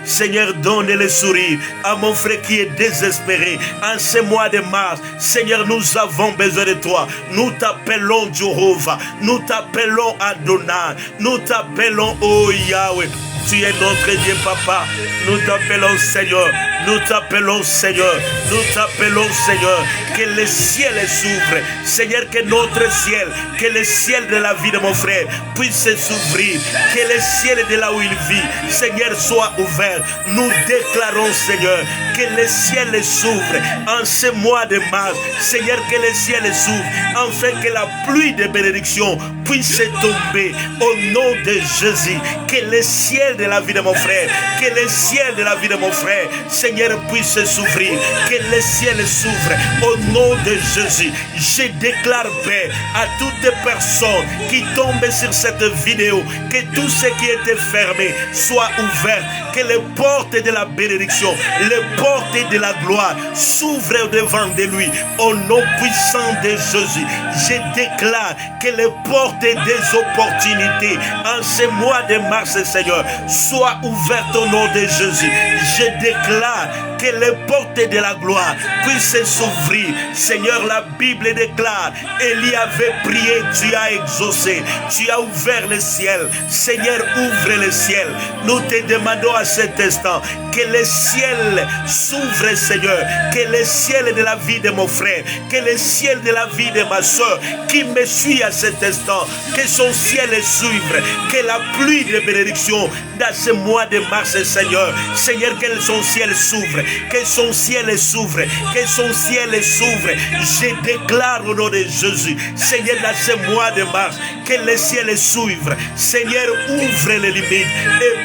Seigneur, donne le sourire à mon frère qui est désespéré en ce mois de mars. Seigneur, nous avons besoin de toi. Nous t'appelons Jéhovah. Nous t'appelons Adonai. Nous t'appelons, oh Yahweh. Tu es notre Dieu, Papa. Nous t'appelons Seigneur. Nous t'appelons Seigneur. Nous t'appelons Seigneur. Que le ciel s'ouvre. Seigneur, que notre ciel, que le ciel de la vie de mon frère puisse s'ouvrir. Que le ciel de là où il vit, Seigneur, soit ouvert. Nous déclarons, Seigneur, que le ciel s'ouvre en ce mois de mars. Seigneur, que le ciel s'ouvre, afin que la pluie de bénédiction puisse tomber au nom de Jésus. Que le ciel de la vie de mon frère, que le ciel de la vie de mon frère, Seigneur, puisse s'ouvrir. Que le ciel s'ouvre au nom de Jésus. Je déclare paix à toutes les personnes qui tombent sur cette vidéo. Que tout ce qui était fermé soit ouvert. Que les portes de la bénédiction, les portes de la gloire s'ouvrent devant de lui. Au nom puissant de Jésus, je déclare que les portes des opportunités en ce mois de mars, Seigneur, soient ouvertes au nom de Jésus. Je déclare que les portes de la gloire puissent s'ouvrir. Seigneur, la Bible déclare, Élie avait prié, tu as exaucé, tu as ouvert le ciel. Seigneur, ouvre le ciel. Nous te demandons à cet instant que le ciel s'ouvre, Seigneur, que le ciel de la vie de mon frère, que le ciel de la vie de ma soeur qui me suit à cet instant, que son ciel s'ouvre, que la pluie de bénédiction dans ce mois de mars, Seigneur, Seigneur, que son ciel s'ouvre, que son ciel s'ouvre, que son ciel s'ouvre. Je déclare au nom de Jésus, Seigneur, dans ce mois de mars, que le ciel s'ouvre. Seigneur, ouvre les limites,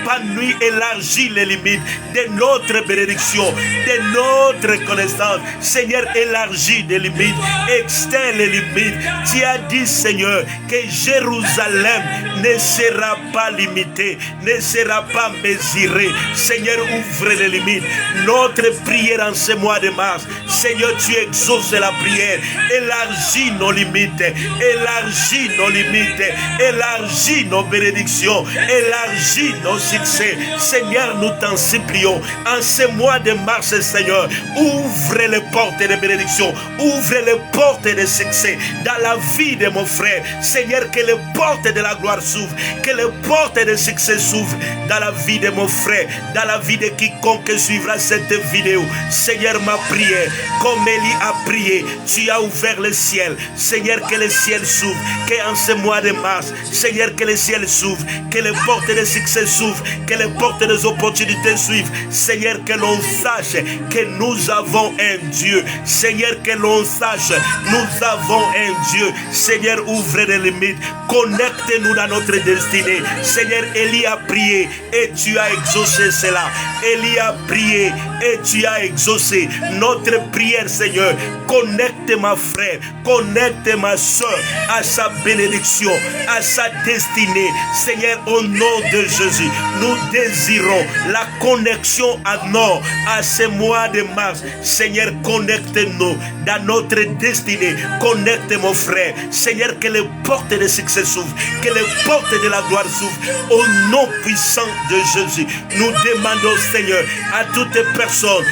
épanouis, élargis les limites de notre bénédiction, de notre connaissance. Seigneur, élargis les limites, extends les limites. Tu as dit, Seigneur, que Jérusalem ne sera pas limitée, ne sera pas mesurée. Seigneur, ouvre les limites. Notre prière en ce mois de mars, Seigneur, tu exauces la prière. Élargis nos limites, élargis nos limites, élargis nos bénédictions, élargis nos succès. Seigneur, nous t'en supplions. En ce mois de mars, Seigneur, ouvre les portes de bénédiction, ouvre les portes de succès dans la vie de mon frère. Seigneur, que les portes de la gloire s'ouvrent, que les portes de succès s'ouvrent dans la vie de mon frère, dans la vie de quiconque suivra cette vidéo. Seigneur, ma prière, comme Élie a prié, tu as ouvert le ciel. Seigneur, que le ciel s'ouvre, qu'en ce mois de mars, Seigneur, que le ciel s'ouvre, que les portes de succès s'ouvrent, que les portes des opportunités suivent. Seigneur, que l'on sache que nous avons un Dieu. Seigneur, que l'on sache, nous avons un Dieu. Seigneur, ouvre les limites, connecte-nous dans notre destinée. Seigneur, Élie a prié et tu as exaucé cela. Élie a prié et tu as exaucé notre prière, Seigneur. Connecte ma frère, connecte ma soeur à sa bénédiction, à sa destinée. Seigneur, au nom de Jésus, nous désirons la connexion à nous, à ce mois de mars. Seigneur, connecte-nous dans notre destinée. Connecte mon frère. Seigneur, que les portes de succès s'ouvrent, que les portes de la gloire s'ouvrent. Au nom puissant de Jésus, nous demandons, Seigneur, à toutes les personnes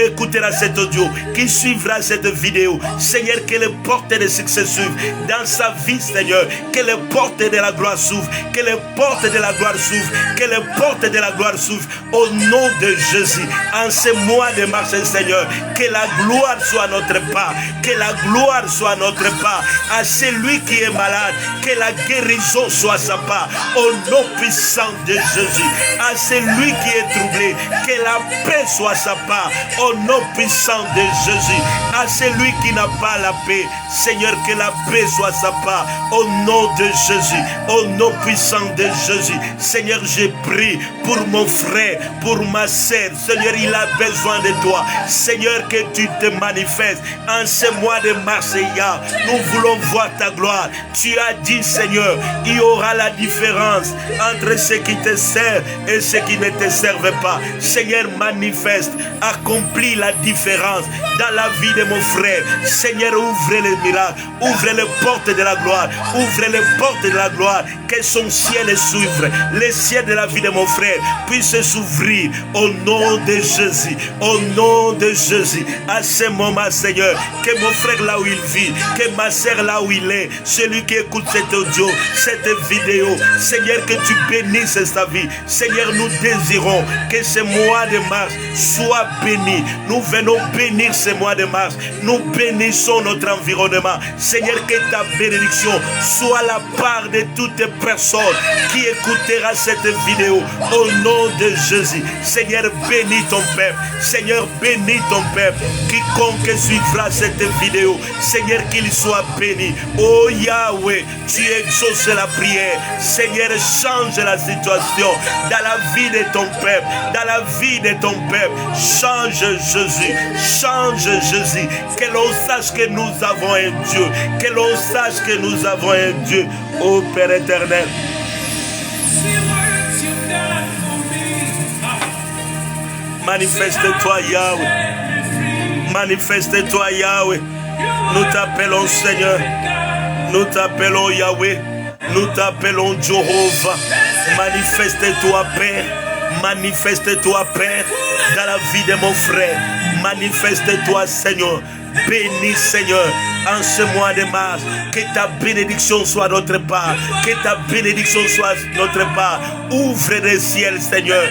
écoutera cet audio, qui suivra cette vidéo, Seigneur, que les portes de succès s'ouvrent dans sa vie, Seigneur, que les portes de la gloire s'ouvrent, que les portes de la gloire s'ouvrent, que les portes de la gloire s'ouvrent, au nom de Jésus. En ce mois de mars, Seigneur, que la gloire soit notre part, que la gloire soit notre part, à celui qui est malade, que la guérison soit sa part, au nom puissant de Jésus. À celui qui est troublé, que la paix soit sa part, au nom puissant de Jésus. À celui qui n'a pas la paix, Seigneur, que la paix soit sa part, au nom de Jésus, au nom puissant de Jésus. Seigneur, je prie pour mon frère, pour ma sœur. Seigneur, il a besoin de toi. Seigneur, que tu te manifestes en ce mois de mars. Nous voulons voir ta gloire. Tu as dit, Seigneur, il y aura la différence entre ceux qui te servent et ceux qui ne te servent pas. Seigneur, manifeste, accomplis la différence dans la vie de mon frère. Seigneur, ouvre les miracles, ouvre les portes de la gloire, ouvre les portes de la gloire, que son ciel s'ouvre, le ciel de la vie de mon frère puisse s'ouvrir au nom de Jésus, au nom de Jésus. À ce moment, Seigneur, que mon frère là où il vit, que ma sœur là où il est, celui qui écoute cet audio, cette vidéo, Seigneur, que tu bénisses sa vie. Seigneur, nous désirons que ce mois de mars soit béni. Nous venons bénir ce mois de mars. Nous bénissons notre environnement. Seigneur, que ta bénédiction soit la part de toutes les personnes qui écoutera cette vidéo au nom de Jésus. Seigneur, bénis ton peuple. Seigneur, bénis ton peuple. Quiconque suivra cette vidéo, Seigneur, qu'il soit béni. Oh Yahweh, tu exauces la prière. Seigneur, change la situation dans la vie de ton peuple, dans la vie de ton peuple. Change Jésus, change Jésus. Que l'on sache que nous avons un Dieu, que l'on sache que nous avons un Dieu. Ô Père éternel, manifeste-toi Yahweh, manifeste-toi Yahweh. Nous t'appelons Seigneur, nous t'appelons Yahweh, nous t'appelons Jéhovah. Manifeste-toi Père, manifeste-toi Père dans la vie de mon frère. Manifeste-toi Seigneur. Bénis Seigneur en ce mois de mars, que ta bénédiction soit notre part, que ta bénédiction soit notre part. Ouvre le ciel Seigneur,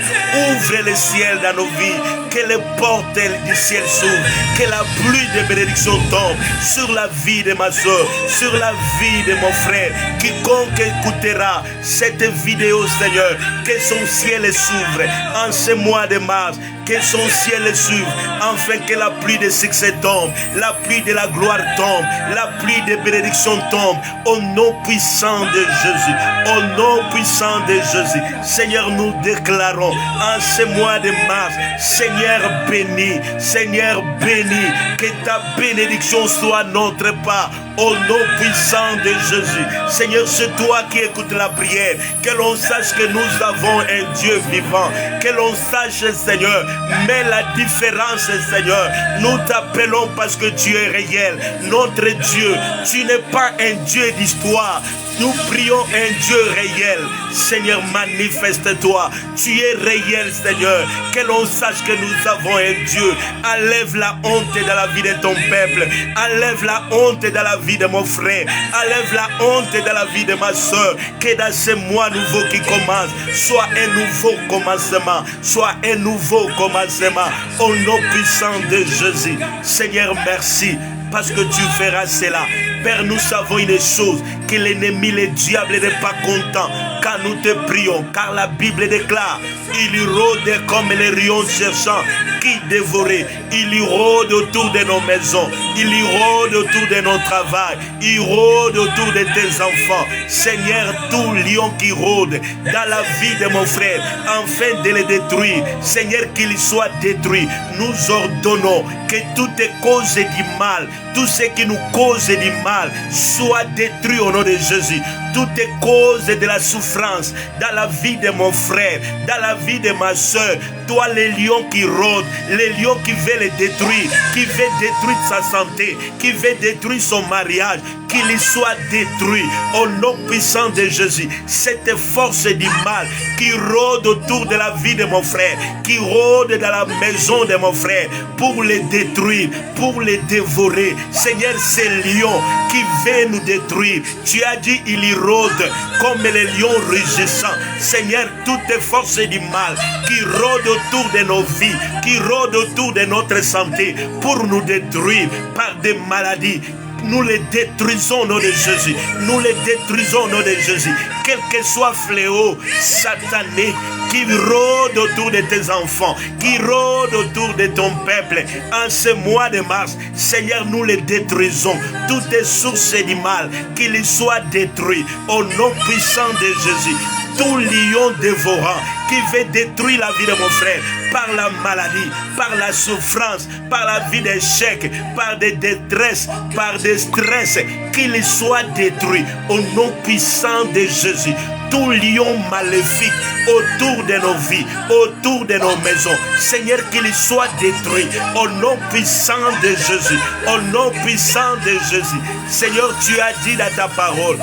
ouvre le ciel dans nos vies, que les portes du ciel s'ouvrent, que la pluie de bénédiction tombe sur la vie de ma soeur, sur la vie de mon frère. Quiconque écoutera cette vidéo Seigneur, que son ciel s'ouvre en ce mois de mars, que son ciel s'ouvre, afin que la pluie de succès tombe, la pluie de la gloire tombe, la pluie de bénédiction tombe, au nom puissant de Jésus, au nom puissant de Jésus. Seigneur, nous déclarons en ce mois de mars, Seigneur béni, Seigneur béni, que ta bénédiction soit notre part, au nom puissant de Jésus. Seigneur, c'est toi qui écoutes la prière, que l'on sache que nous avons un Dieu vivant, que l'on sache Seigneur, mais la différence Seigneur, nous t'appelons parce que tu es réel, notre Dieu. Tu n'es pas un Dieu d'histoire, nous prions un Dieu réel. Seigneur, manifeste-toi, tu es réel Seigneur, que l'on sache que nous avons un Dieu. Enlève la honte dans la vie de ton peuple, enlève la honte dans la vie de mon frère, enlève la honte dans la vie de ma soeur, que dans ce mois nouveau qui commence, soit un nouveau commencement, soit un nouveau commencement, au nom puissant de Jésus. Seigneur, merci, parce que tu feras cela. Père, nous savons une chose, que l'ennemi, le diable n'est pas content quand nous te prions, car la Bible déclare, il rôde comme les lions cherchant qui dévorer. Il rôde autour de nos maisons, il rôde autour de nos travails, il rôde autour de tes enfants. Seigneur, tout lion qui rôde dans la vie de mon frère, afin de les détruire, Seigneur, qu'il soit détruit. Nous ordonnons que toutes les causes du mal, tout ce qui nous cause du mal, soit détruit au nom de Jésus. Toutes les causes de la souffrance dans la vie de mon frère, dans la vie de ma soeur, toi les lions qui rôdent, les lions qui veulent le détruire, qui veulent détruire sa santé, qui veulent détruire son mariage, qui qu'il soit détruit au nom puissant de Jésus. Cette force du mal qui rôde autour de la vie de mon frère, qui rôde dans la maison de mon frère pour les détruire, pour les dévorer. Seigneur, ces lions qui veulent nous détruire, tu as dit il y rôde comme les lions rugissants. Seigneur, toutes les forces du mal qui rôdent autour de nos vies, qui rôdent autour de notre santé pour nous détruire par des maladies, nous les détruisons au nom de Jésus. Nous les détruisons au nom de Jésus. Quel que soit fléau satanique qui rôde autour de tes enfants, qui rôde autour de ton peuple, en ce mois de mars, Seigneur, nous les détruisons. Toutes les sources du mal, qu'ils soient détruits au nom puissant de Jésus. Tout lion dévorant qui veut détruire la vie de mon frère par la maladie, par la souffrance, par la vie d'échec, par des détresses, par des stress, qu'il soit détruit au nom puissant de Jésus. Tout lion maléfique autour de nos vies, autour de nos maisons, Seigneur, qu'il soit détruit au nom puissant de Jésus, au nom puissant de Jésus. Seigneur, tu as dit dans ta parole,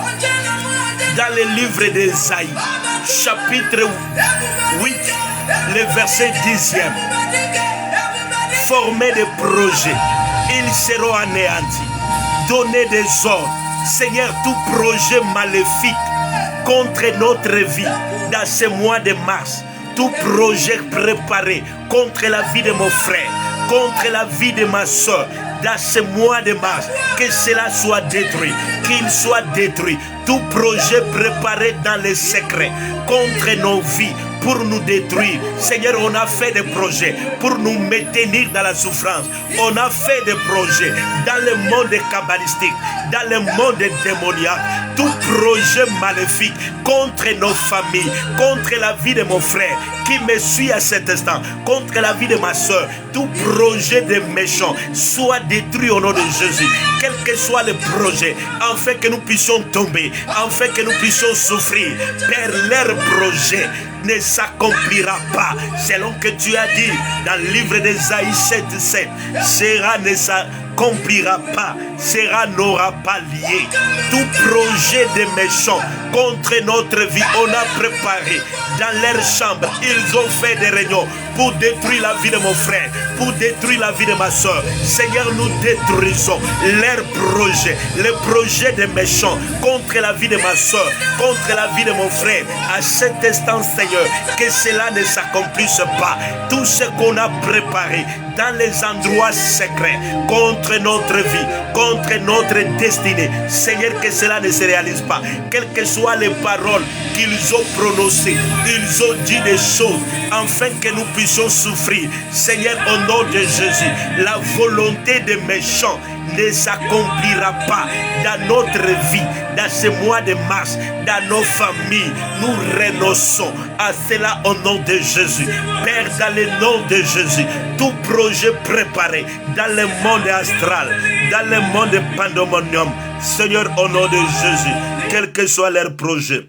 dans le livre d'Ésaïe, chapitre 8, le verset 10e, former des projets, ils seront anéantis, donner des ordres. Seigneur, tout projet maléfique contre notre vie dans ce mois de mars, tout projet préparé contre la vie de mon frère, contre la vie de ma soeur, dans ce mois de mars, que cela soit détruit, qu'il soit détruit. Tout projet préparé dans les secrets contre nos vies pour nous détruire. Seigneur, on a fait des projets pour nous maintenir dans la souffrance. On a fait des projets dans le monde kabbalistique, dans le monde démoniaque. Tout projet maléfique contre nos familles, contre la vie de mon frère qui me suit à cet instant, contre la vie de ma soeur, tout projet de méchants soit détruit au nom de Jésus. Quel que soit le projet, afin que nous puissions tomber, afin que nous puissions souffrir, Père, leur projet ne s'accomplira pas selon que tu as dit dans le livre d'Ésaïe 7:7. Sera ne s'accomplira pas, sera n'aura pas lié. Tout projet de méchants contre notre vie, on a préparé dans leur chambre. Ils ont fait des réunions pour détruire la vie de mon frère, pour détruire la vie de ma soeur. Seigneur, nous détruisons leurs projets, les projets des méchants contre la vie de ma soeur, contre la vie de mon frère. À cet instant, Seigneur, que cela ne s'accomplisse pas. Tout ce qu'on a préparé dans les endroits secrets contre notre vie, contre notre destinée, Seigneur, que cela ne se réalise pas. Quelles que soient les paroles qu'ils ont prononcées, ils ont dit des choses afin que nous puissions souffrir. Seigneur, au nom de Jésus, la volonté des méchants ne s'accomplira pas dans notre vie, dans ce mois de mars, dans nos familles. Nous renonçons à cela au nom de Jésus. Père, dans le nom de Jésus, tout projet préparé dans le monde astral, dans le monde pandémonium, Seigneur, au nom de Jésus, quel que soit leur projet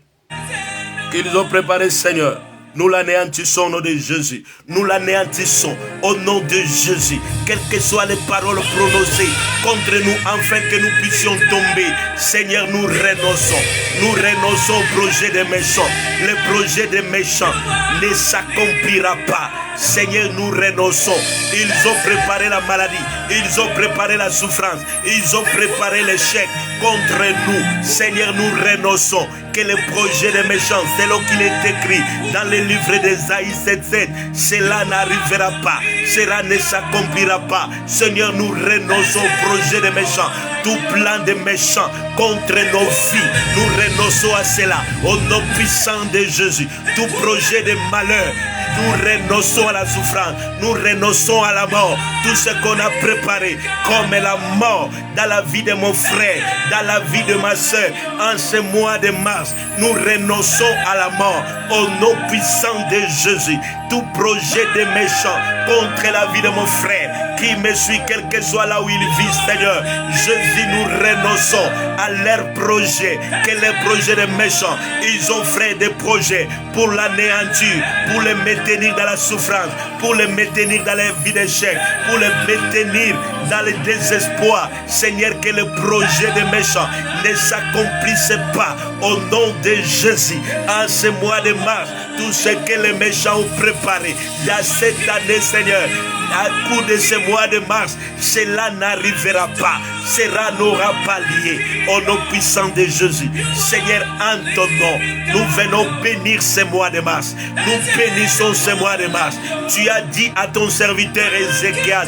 qu'ils ont préparé, Seigneur, nous l'anéantissons au nom de Jésus. Nous l'anéantissons au nom de Jésus. Quelles que soient les paroles prononcées contre nous, afin que nous puissions tomber, Seigneur, nous renonçons. Nous renonçons au projet des méchants. Le projet des méchants ne s'accomplira pas. Seigneur, nous renonçons. Ils ont préparé la maladie. Ils ont préparé la souffrance. Ils ont préparé l'échec contre nous. Seigneur, nous renonçons. Que le projet des méchants, selon qu'il est écrit dans le livre d'Ésaïe 7:7, cela n'arrivera pas. Cela ne s'accomplira pas. Seigneur, nous renonçons au projet des méchants. Tout plan des méchants contre nos vies, nous renonçons à cela. Au nom puissant de Jésus, tout projet de malheur, nous renonçons à la souffrance, nous renonçons à la mort. Tout ce qu'on a préparé comme la mort dans la vie de mon frère, dans la vie de ma soeur, en ce mois de mars, nous renonçons à la mort. Au nom puissant de Jésus, tout projet de méchants contre la vie de mon frère, qui me suit, quel que soit là où il vit, Seigneur. Jésus, nous renonçons à leurs projets, que les projets des méchants, ils ont fait des projets pour l'anéantir, pour les maintenir dans la souffrance, pour les maintenir dans les vies d'échec, pour les maintenir dans le désespoir. Seigneur, que le projet des méchants ne s'accomplisse pas au nom de Jésus. En ce mois de mars, tout ce que les méchants ont préparé dans cette année, Seigneur, à coup de ce mois de mars, cela n'arrivera pas, cela n'aura pas lié. Au nom puissant de Jésus, Seigneur, en ton nom, nous venons bénir ce mois de mars. Nous bénissons ce mois de mars. Tu as dit à ton serviteur Ézéchiel,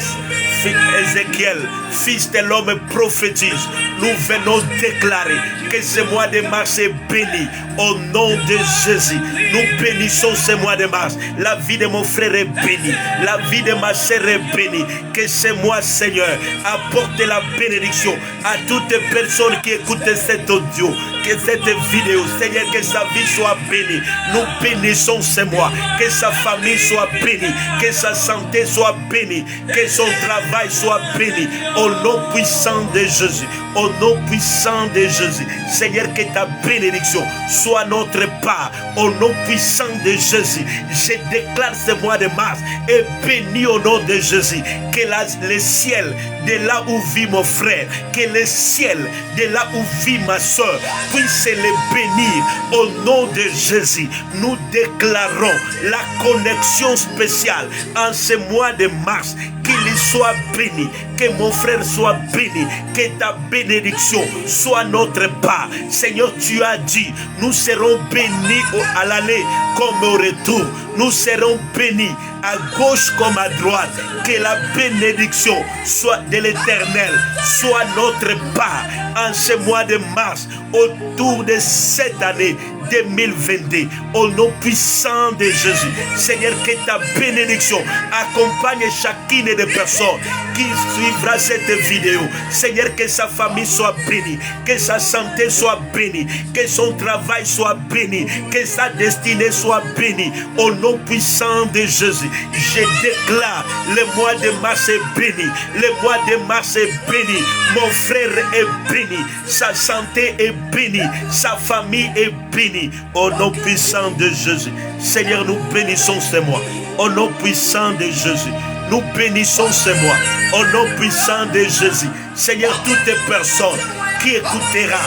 fils de l'homme, prophétise. Nous venons déclarer que ce mois de mars est béni au nom de Jésus. Nous bénissons ce mois de mars. La vie de mon frère est bénie. La vie de ma sœur est bénie. Que ce mois, Seigneur, apporte la bénédiction à toutes les personnes qui écoutent cet audio, que cette vidéo, Seigneur, que sa vie soit bénie. Nous bénissons ce mois. Que sa famille soit bénie. Que sa santé soit bénie. Que son travail soit béni. Au nom puissant de Jésus. Au nom puissant de Jésus. Seigneur, que ta bénédiction soit notre part. Au nom puissant de Jésus. Je déclare ce mois de mars est béni au nom de Jésus. Que le ciel de là où vit mon frère, que le ciel de là où vit ma soeur puisse les bénir au nom de Jésus. Nous déclarons la connexion spéciale en ce mois de mars. Qu'il soit béni, que mon frère soit béni, que ta bénédiction soit notre part. Seigneur, tu as dit, nous serons bénis à l'aller comme au retour. Nous serons bénis à gauche comme à droite. Que la bénédiction soit de l'Éternel, soit notre part en ce mois de mars, autour de cette année 2022, au nom puissant de Jésus. Seigneur, que ta bénédiction accompagne chacune des personnes qui suivra cette vidéo. Seigneur, que sa famille soit bénie, que sa santé soit bénie, que son travail soit béni, que sa destinée soit bénie, au nom puissant de Jésus. Je déclare, le mois de mars est béni, le mois de mars est béni, mon frère est béni, sa santé est bénie, sa famille est bénie. Au nom puissant de Jésus. Seigneur, nous bénissons ce mois. Au nom puissant de Jésus. Nous bénissons ce mois. Au nom puissant de Jésus. Seigneur, toutes les personnes qui écoutera,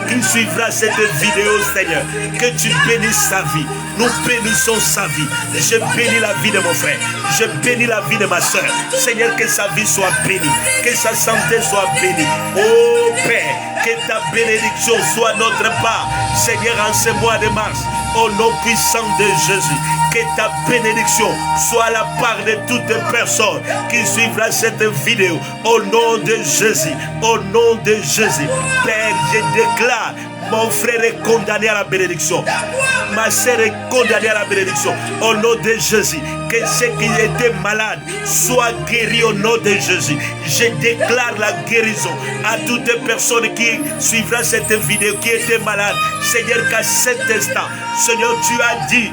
qui suivra cette vidéo, Seigneur, que tu bénisses sa vie. Nous bénissons sa vie. Je bénis la vie de mon frère. Je bénis la vie de ma soeur. Seigneur, que sa vie soit bénie. Que sa santé soit bénie. Oh Père, que ta bénédiction soit notre part. Seigneur, en ce mois de mars, au nom puissant de Jésus, que ta bénédiction soit la part de toutes les personnes qui suivront cette vidéo. Au nom de Jésus, au nom de Jésus. Père, je déclare, mon frère est condamné à la bénédiction. Ma sœur est condamnée à la bénédiction. Au nom de Jésus. Que ceux qui étaient malades soient guéris au nom de Jésus. Je déclare la guérison à toutes les personnes qui suivront cette vidéo, qui étaient malades. Seigneur, qu'à cet instant, Seigneur, tu as dit,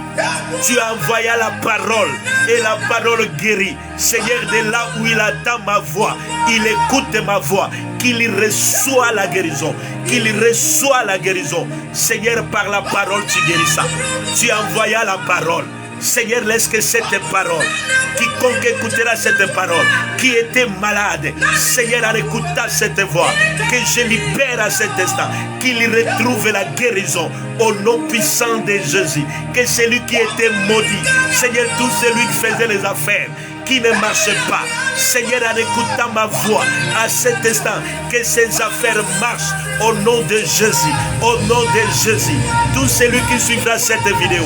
tu as envoyé la parole et la parole guérit. Seigneur, de là où il attend ma voix, il écoute ma voix, qu'il reçoit la guérison, qu'il reçoit la guérison. Seigneur, par la parole, tu guéris ça. Tu as envoyé la parole. Seigneur, laisse que cette parole, quiconque écoutera cette parole, qui était malade, Seigneur, en écoutant cette voix, que je libère à cet instant, qu'il retrouve la guérison au nom puissant de Jésus. Que celui qui était maudit, Seigneur, tout celui qui faisait les affaires, qui ne marchait pas, Seigneur, en écoutant ma voix à cet instant, que ces affaires marchent au nom de Jésus, au nom de Jésus. Tout celui qui suivra cette vidéo,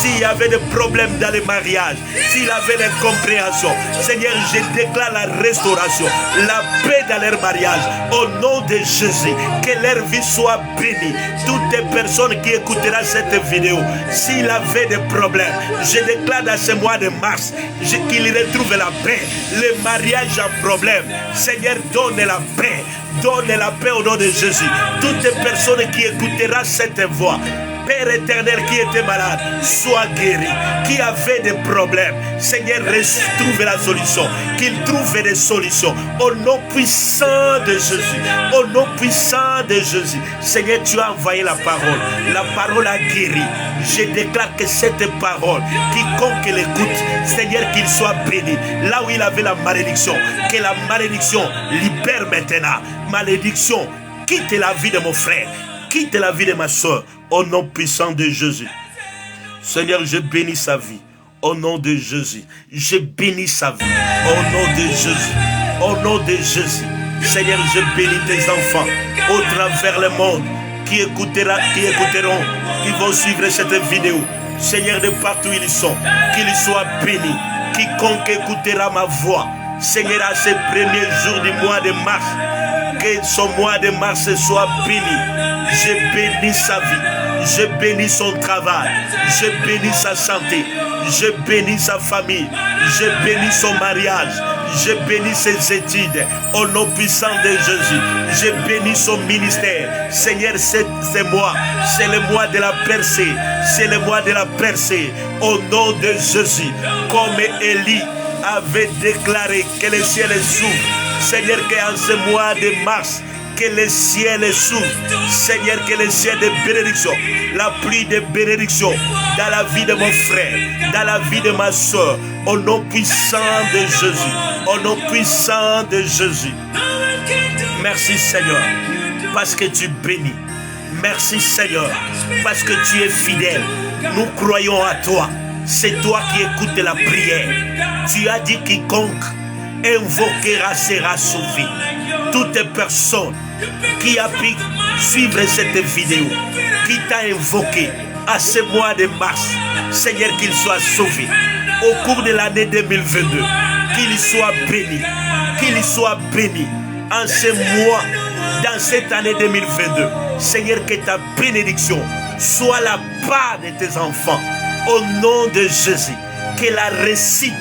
s'il y avait des problèmes dans le mariage, s'il avait des compréhensions, Seigneur, je déclare la restauration, la paix dans leur mariage, au nom de Jésus. Que leur vie soit bénie. Toutes les personnes qui écouteront cette vidéo, s'il avait des problèmes, je déclare dans ce mois de mars qu'il retrouve la paix. Le mariage a problème, Seigneur, donne la paix. Donne la paix au nom de Jésus. Toutes les personnes qui écouteront cette voix, Père éternel, qui était malade, sois guéri. Qui avait des problèmes, Seigneur, trouve la solution. Qu'il trouve des solutions. Au nom puissant de Jésus. Au nom puissant de Jésus. Seigneur, tu as envoyé la parole. La parole a guéri. Je déclare que cette parole, quiconque l'écoute, Seigneur, qu'il soit béni. Là où il avait la malédiction, que la malédiction libère maintenant. Malédiction, quitte la vie de mon frère. Quitte la vie de ma soeur. Au nom puissant de Jésus. Seigneur, je bénis sa vie. Au nom de Jésus. Je bénis sa vie. Au nom de Jésus. Au nom de Jésus. Seigneur, je bénis tes enfants au travers le monde qui écouteront, qui vont suivre cette vidéo. Seigneur, de partout où ils sont, qu'ils soient bénis. Quiconque écoutera ma voix, Seigneur, à ces premiers jours du mois de mars, que son mois de mars soit béni. Je bénis sa vie. Je bénis son travail. Je bénis sa santé. Je bénis sa famille. Je bénis son mariage. Je bénis ses études. Au nom puissant de Jésus. Je bénis son ministère. Seigneur, c'est moi. C'est le mois de la percée. C'est le mois de la percée. Au nom de Jésus. Comme Élie avait déclaré que le ciel s'ouvre. Seigneur, qu'en ce mois de mars, que le ciel s'ouvre. Seigneur, que le ciel de bénédiction, la pluie de bénédiction dans la vie de mon frère, dans la vie de ma soeur, au nom puissant de Jésus. Au nom puissant de Jésus. Merci Seigneur, parce que tu bénis. Merci Seigneur, parce que tu es fidèle. Nous croyons à toi. C'est toi qui écoutes la prière. Tu as dit quiconque invoquera sera sauvé. Toute personne qui a pu suivre cette vidéo, qui t'a invoqué à ce mois de mars, Seigneur, qu'il soit sauvé. Au cours de l'année 2022, qu'il soit béni. Qu'il soit béni en ce mois, dans cette année 2022. Seigneur, que ta bénédiction soit la part de tes enfants. Au nom de Jésus, que la réussite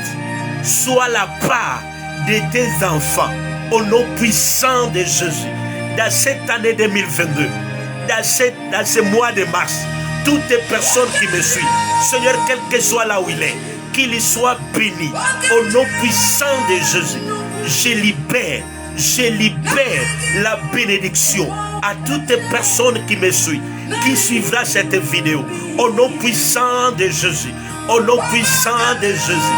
soit la part de tes enfants. Au nom puissant de Jésus, dans cette année 2022, dans ce mois de mars, toutes les personnes qui me suivent, Seigneur, quel que soit là où il est, qu'il soit béni. Au nom puissant de Jésus, je libère la bénédiction à toutes les personnes qui me suivent, qui suivra cette vidéo. Au nom puissant de Jésus, au nom puissant de Jésus.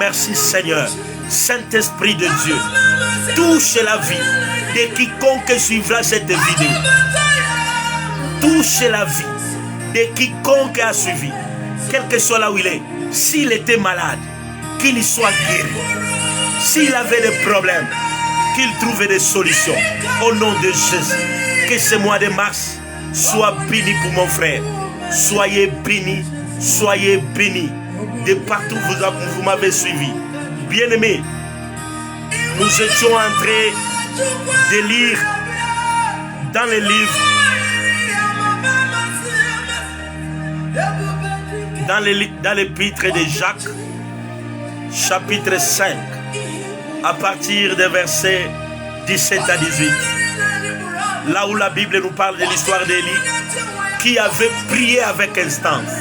Merci Seigneur. Saint-Esprit de Dieu, touche la vie de quiconque suivra cette vidéo. Touche la vie de quiconque a suivi, quel que soit là où il est. S'il était malade, qu'il soit guéri. S'il avait des problèmes, qu'il trouve des solutions. Au nom de Jésus, que ce mois de mars soit béni pour mon frère. Soyez bénis, soyez bénis. De partout vous m'avez suivi. Bien-aimés, nous étions en train de lire dans les livres, dans l'épître de Jacques, chapitre 5, à partir des versets 17 à 18. Là où la Bible nous parle de l'histoire d'Élie, qui avait prié avec instance.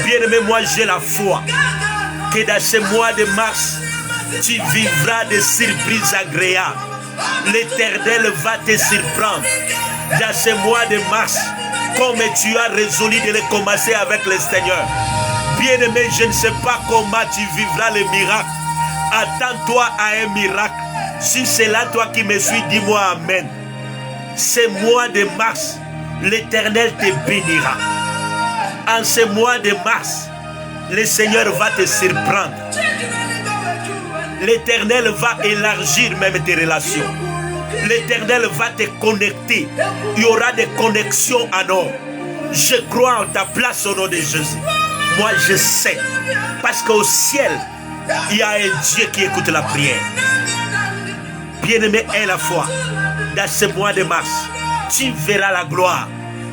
Bien-aimé, moi j'ai la foi que dans ce mois de mars, tu vivras des surprises agréables. L'Éternel va te surprendre dans ce mois de mars, comme tu as résolu de le commencer avec le Seigneur. Bien-aimé, je ne sais pas comment tu vivras le miracle. Attends-toi à un miracle. Si c'est là toi qui me suis, dis-moi Amen. Ce mois de mars, l'Éternel te bénira. En ce mois de mars, le Seigneur va te surprendre. L'Éternel va élargir même tes relations. L'Éternel va te connecter. Il y aura des connexions en or. Je crois en ta place au nom de Jésus. Moi je sais. Parce qu'au ciel, il y a un Dieu qui écoute la prière. Bien-aimé, aie la foi. Dans ce mois de mars, tu verras la gloire.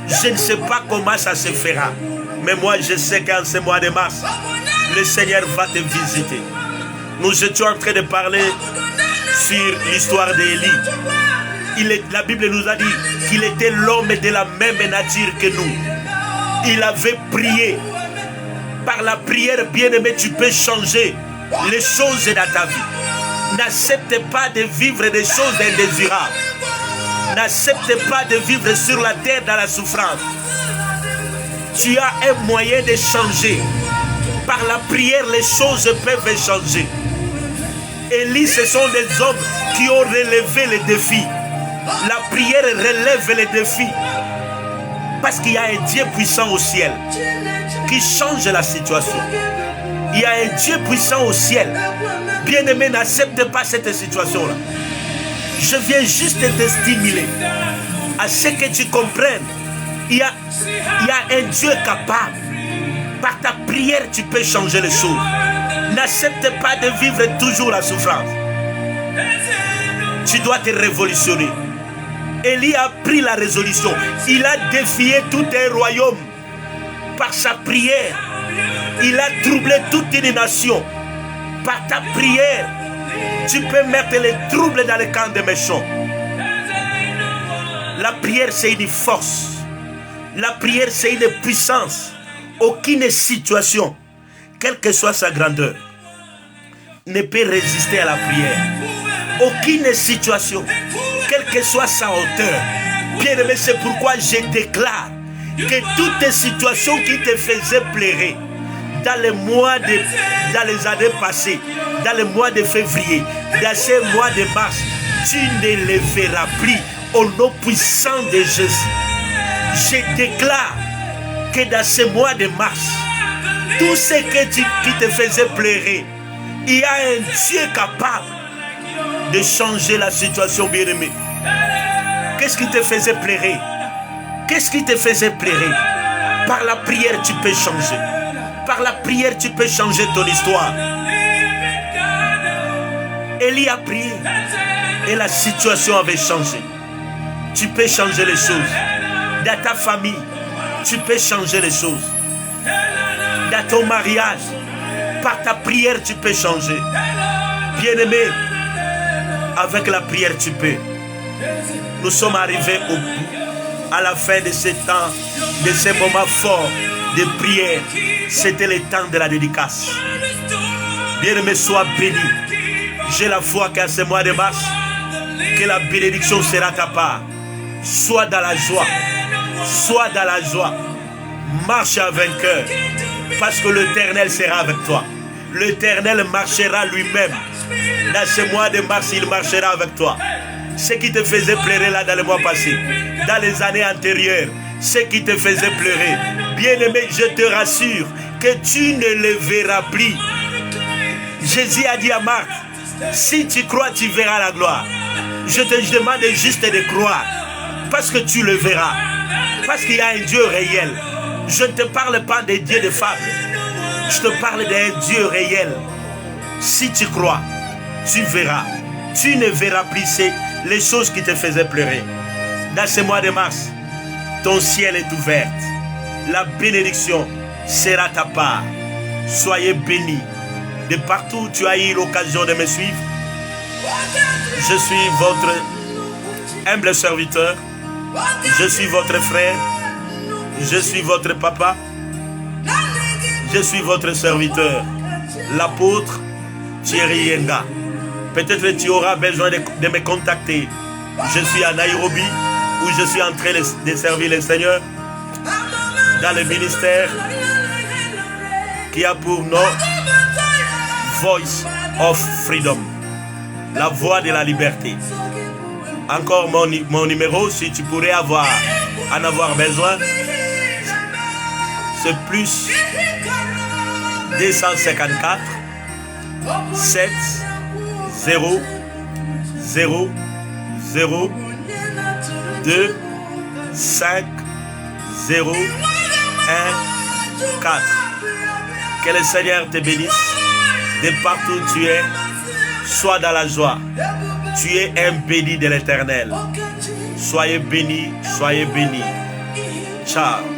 Je ne sais pas comment ça se fera. Mais moi je sais qu'en ce mois de mars, le Seigneur va te visiter. Nous étions en train de parler sur l'histoire d'Élie. La Bible nous a dit qu'il était l'homme de la même nature que nous. Il avait prié. Par la prière, bien-aimé, tu peux changer les choses dans ta vie. N'accepte pas de vivre des choses indésirables. N'accepte pas de vivre sur la terre dans la souffrance. Tu as un moyen de changer. Par la prière, les choses peuvent changer. Élie, ce sont des hommes qui ont relevé les défis. La prière relève les défis. Parce qu'il y a un Dieu puissant au ciel qui change la situation. Il y a un Dieu puissant au ciel. Bien-aimé, n'accepte pas cette situation-là. Je viens juste te stimuler à ce que tu comprennes. Il y a un Dieu capable. Par ta prière, tu peux changer les choses. N'accepte pas de vivre toujours la souffrance. Tu dois te révolutionner. Élie a pris la résolution. Il a défié tout un royaume. Par sa prière, il a troublé toute une nation. Par ta prière, tu peux mettre les troubles dans le camp des méchants. La prière, c'est une force. La prière, c'est une puissance. Aucune situation, quelle que soit sa grandeur, ne peut résister à la prière. Aucune situation, quelle que soit sa hauteur. Bien-aimé, c'est pourquoi je déclare que toutes les situations qui te faisaient pleurer dans les années passées, dans le mois de février, dans ces mois de mars, tu ne les verras plus au nom puissant de Jésus. Je déclare que dans ce mois de mars, tout ce qui te faisait pleurer, il y a un Dieu capable de changer la situation, bien-aimé. Qu'est-ce qui te faisait pleurer? Qu'est-ce qui te faisait pleurer? Par la prière, tu peux changer. Par la prière, tu peux changer ton histoire. Élie a prié et la situation avait changé. Tu peux changer les choses. Dans ta famille, tu peux changer les choses. Dans ton mariage, par ta prière, tu peux changer. Bien-aimé, avec la prière, tu peux. Nous sommes arrivés au bout, à la fin de ce temps, de ces moments forts de prière. C'était le temps de la dédicace. Bien-aimé, sois béni. J'ai la foi qu'à ce mois de mars, que la bénédiction sera ta part. Sois dans la joie. Sois dans la joie. Marche en vainqueur. Parce que l'Éternel sera avec toi. L'Éternel marchera lui-même. Dans ce mois de mars, il marchera avec toi. Ce qui te faisait pleurer là dans le mois passé, dans les années antérieures, ce qui te faisait pleurer, bien-aimé, je te rassure que tu ne le verras plus. Jésus a dit à Marc, si tu crois, tu verras la gloire. Je te demande juste de croire, parce que tu le verras. Parce qu'il y a un Dieu réel. Je ne te parle pas des dieux de fable. Je te parle d'un Dieu réel. Si tu crois, tu verras. Tu ne verras plus les choses qui te faisaient pleurer. Dans ce mois de mars, ton ciel est ouvert. La bénédiction sera ta part. Soyez bénis. De partout où tu as eu l'occasion de me suivre, je suis votre humble serviteur. Je suis votre frère. Je suis votre papa. Je suis votre serviteur, l'apôtre Thierry Yenga. Peut-être que tu auras besoin de me contacter. Je suis à Nairobi, où je suis en train de servir le Seigneur dans le ministère qui a pour nom Voice of Freedom, la voix de la liberté. Encore mon numéro, si tu pourrais en avoir besoin, c'est plus 254 7 0 0 0 2 5 0 1 4. Que le Seigneur te bénisse. De partout où tu es, sois dans la joie. Tu es un béni de l'Éternel. Soyez bénis, soyez bénis. Ciao.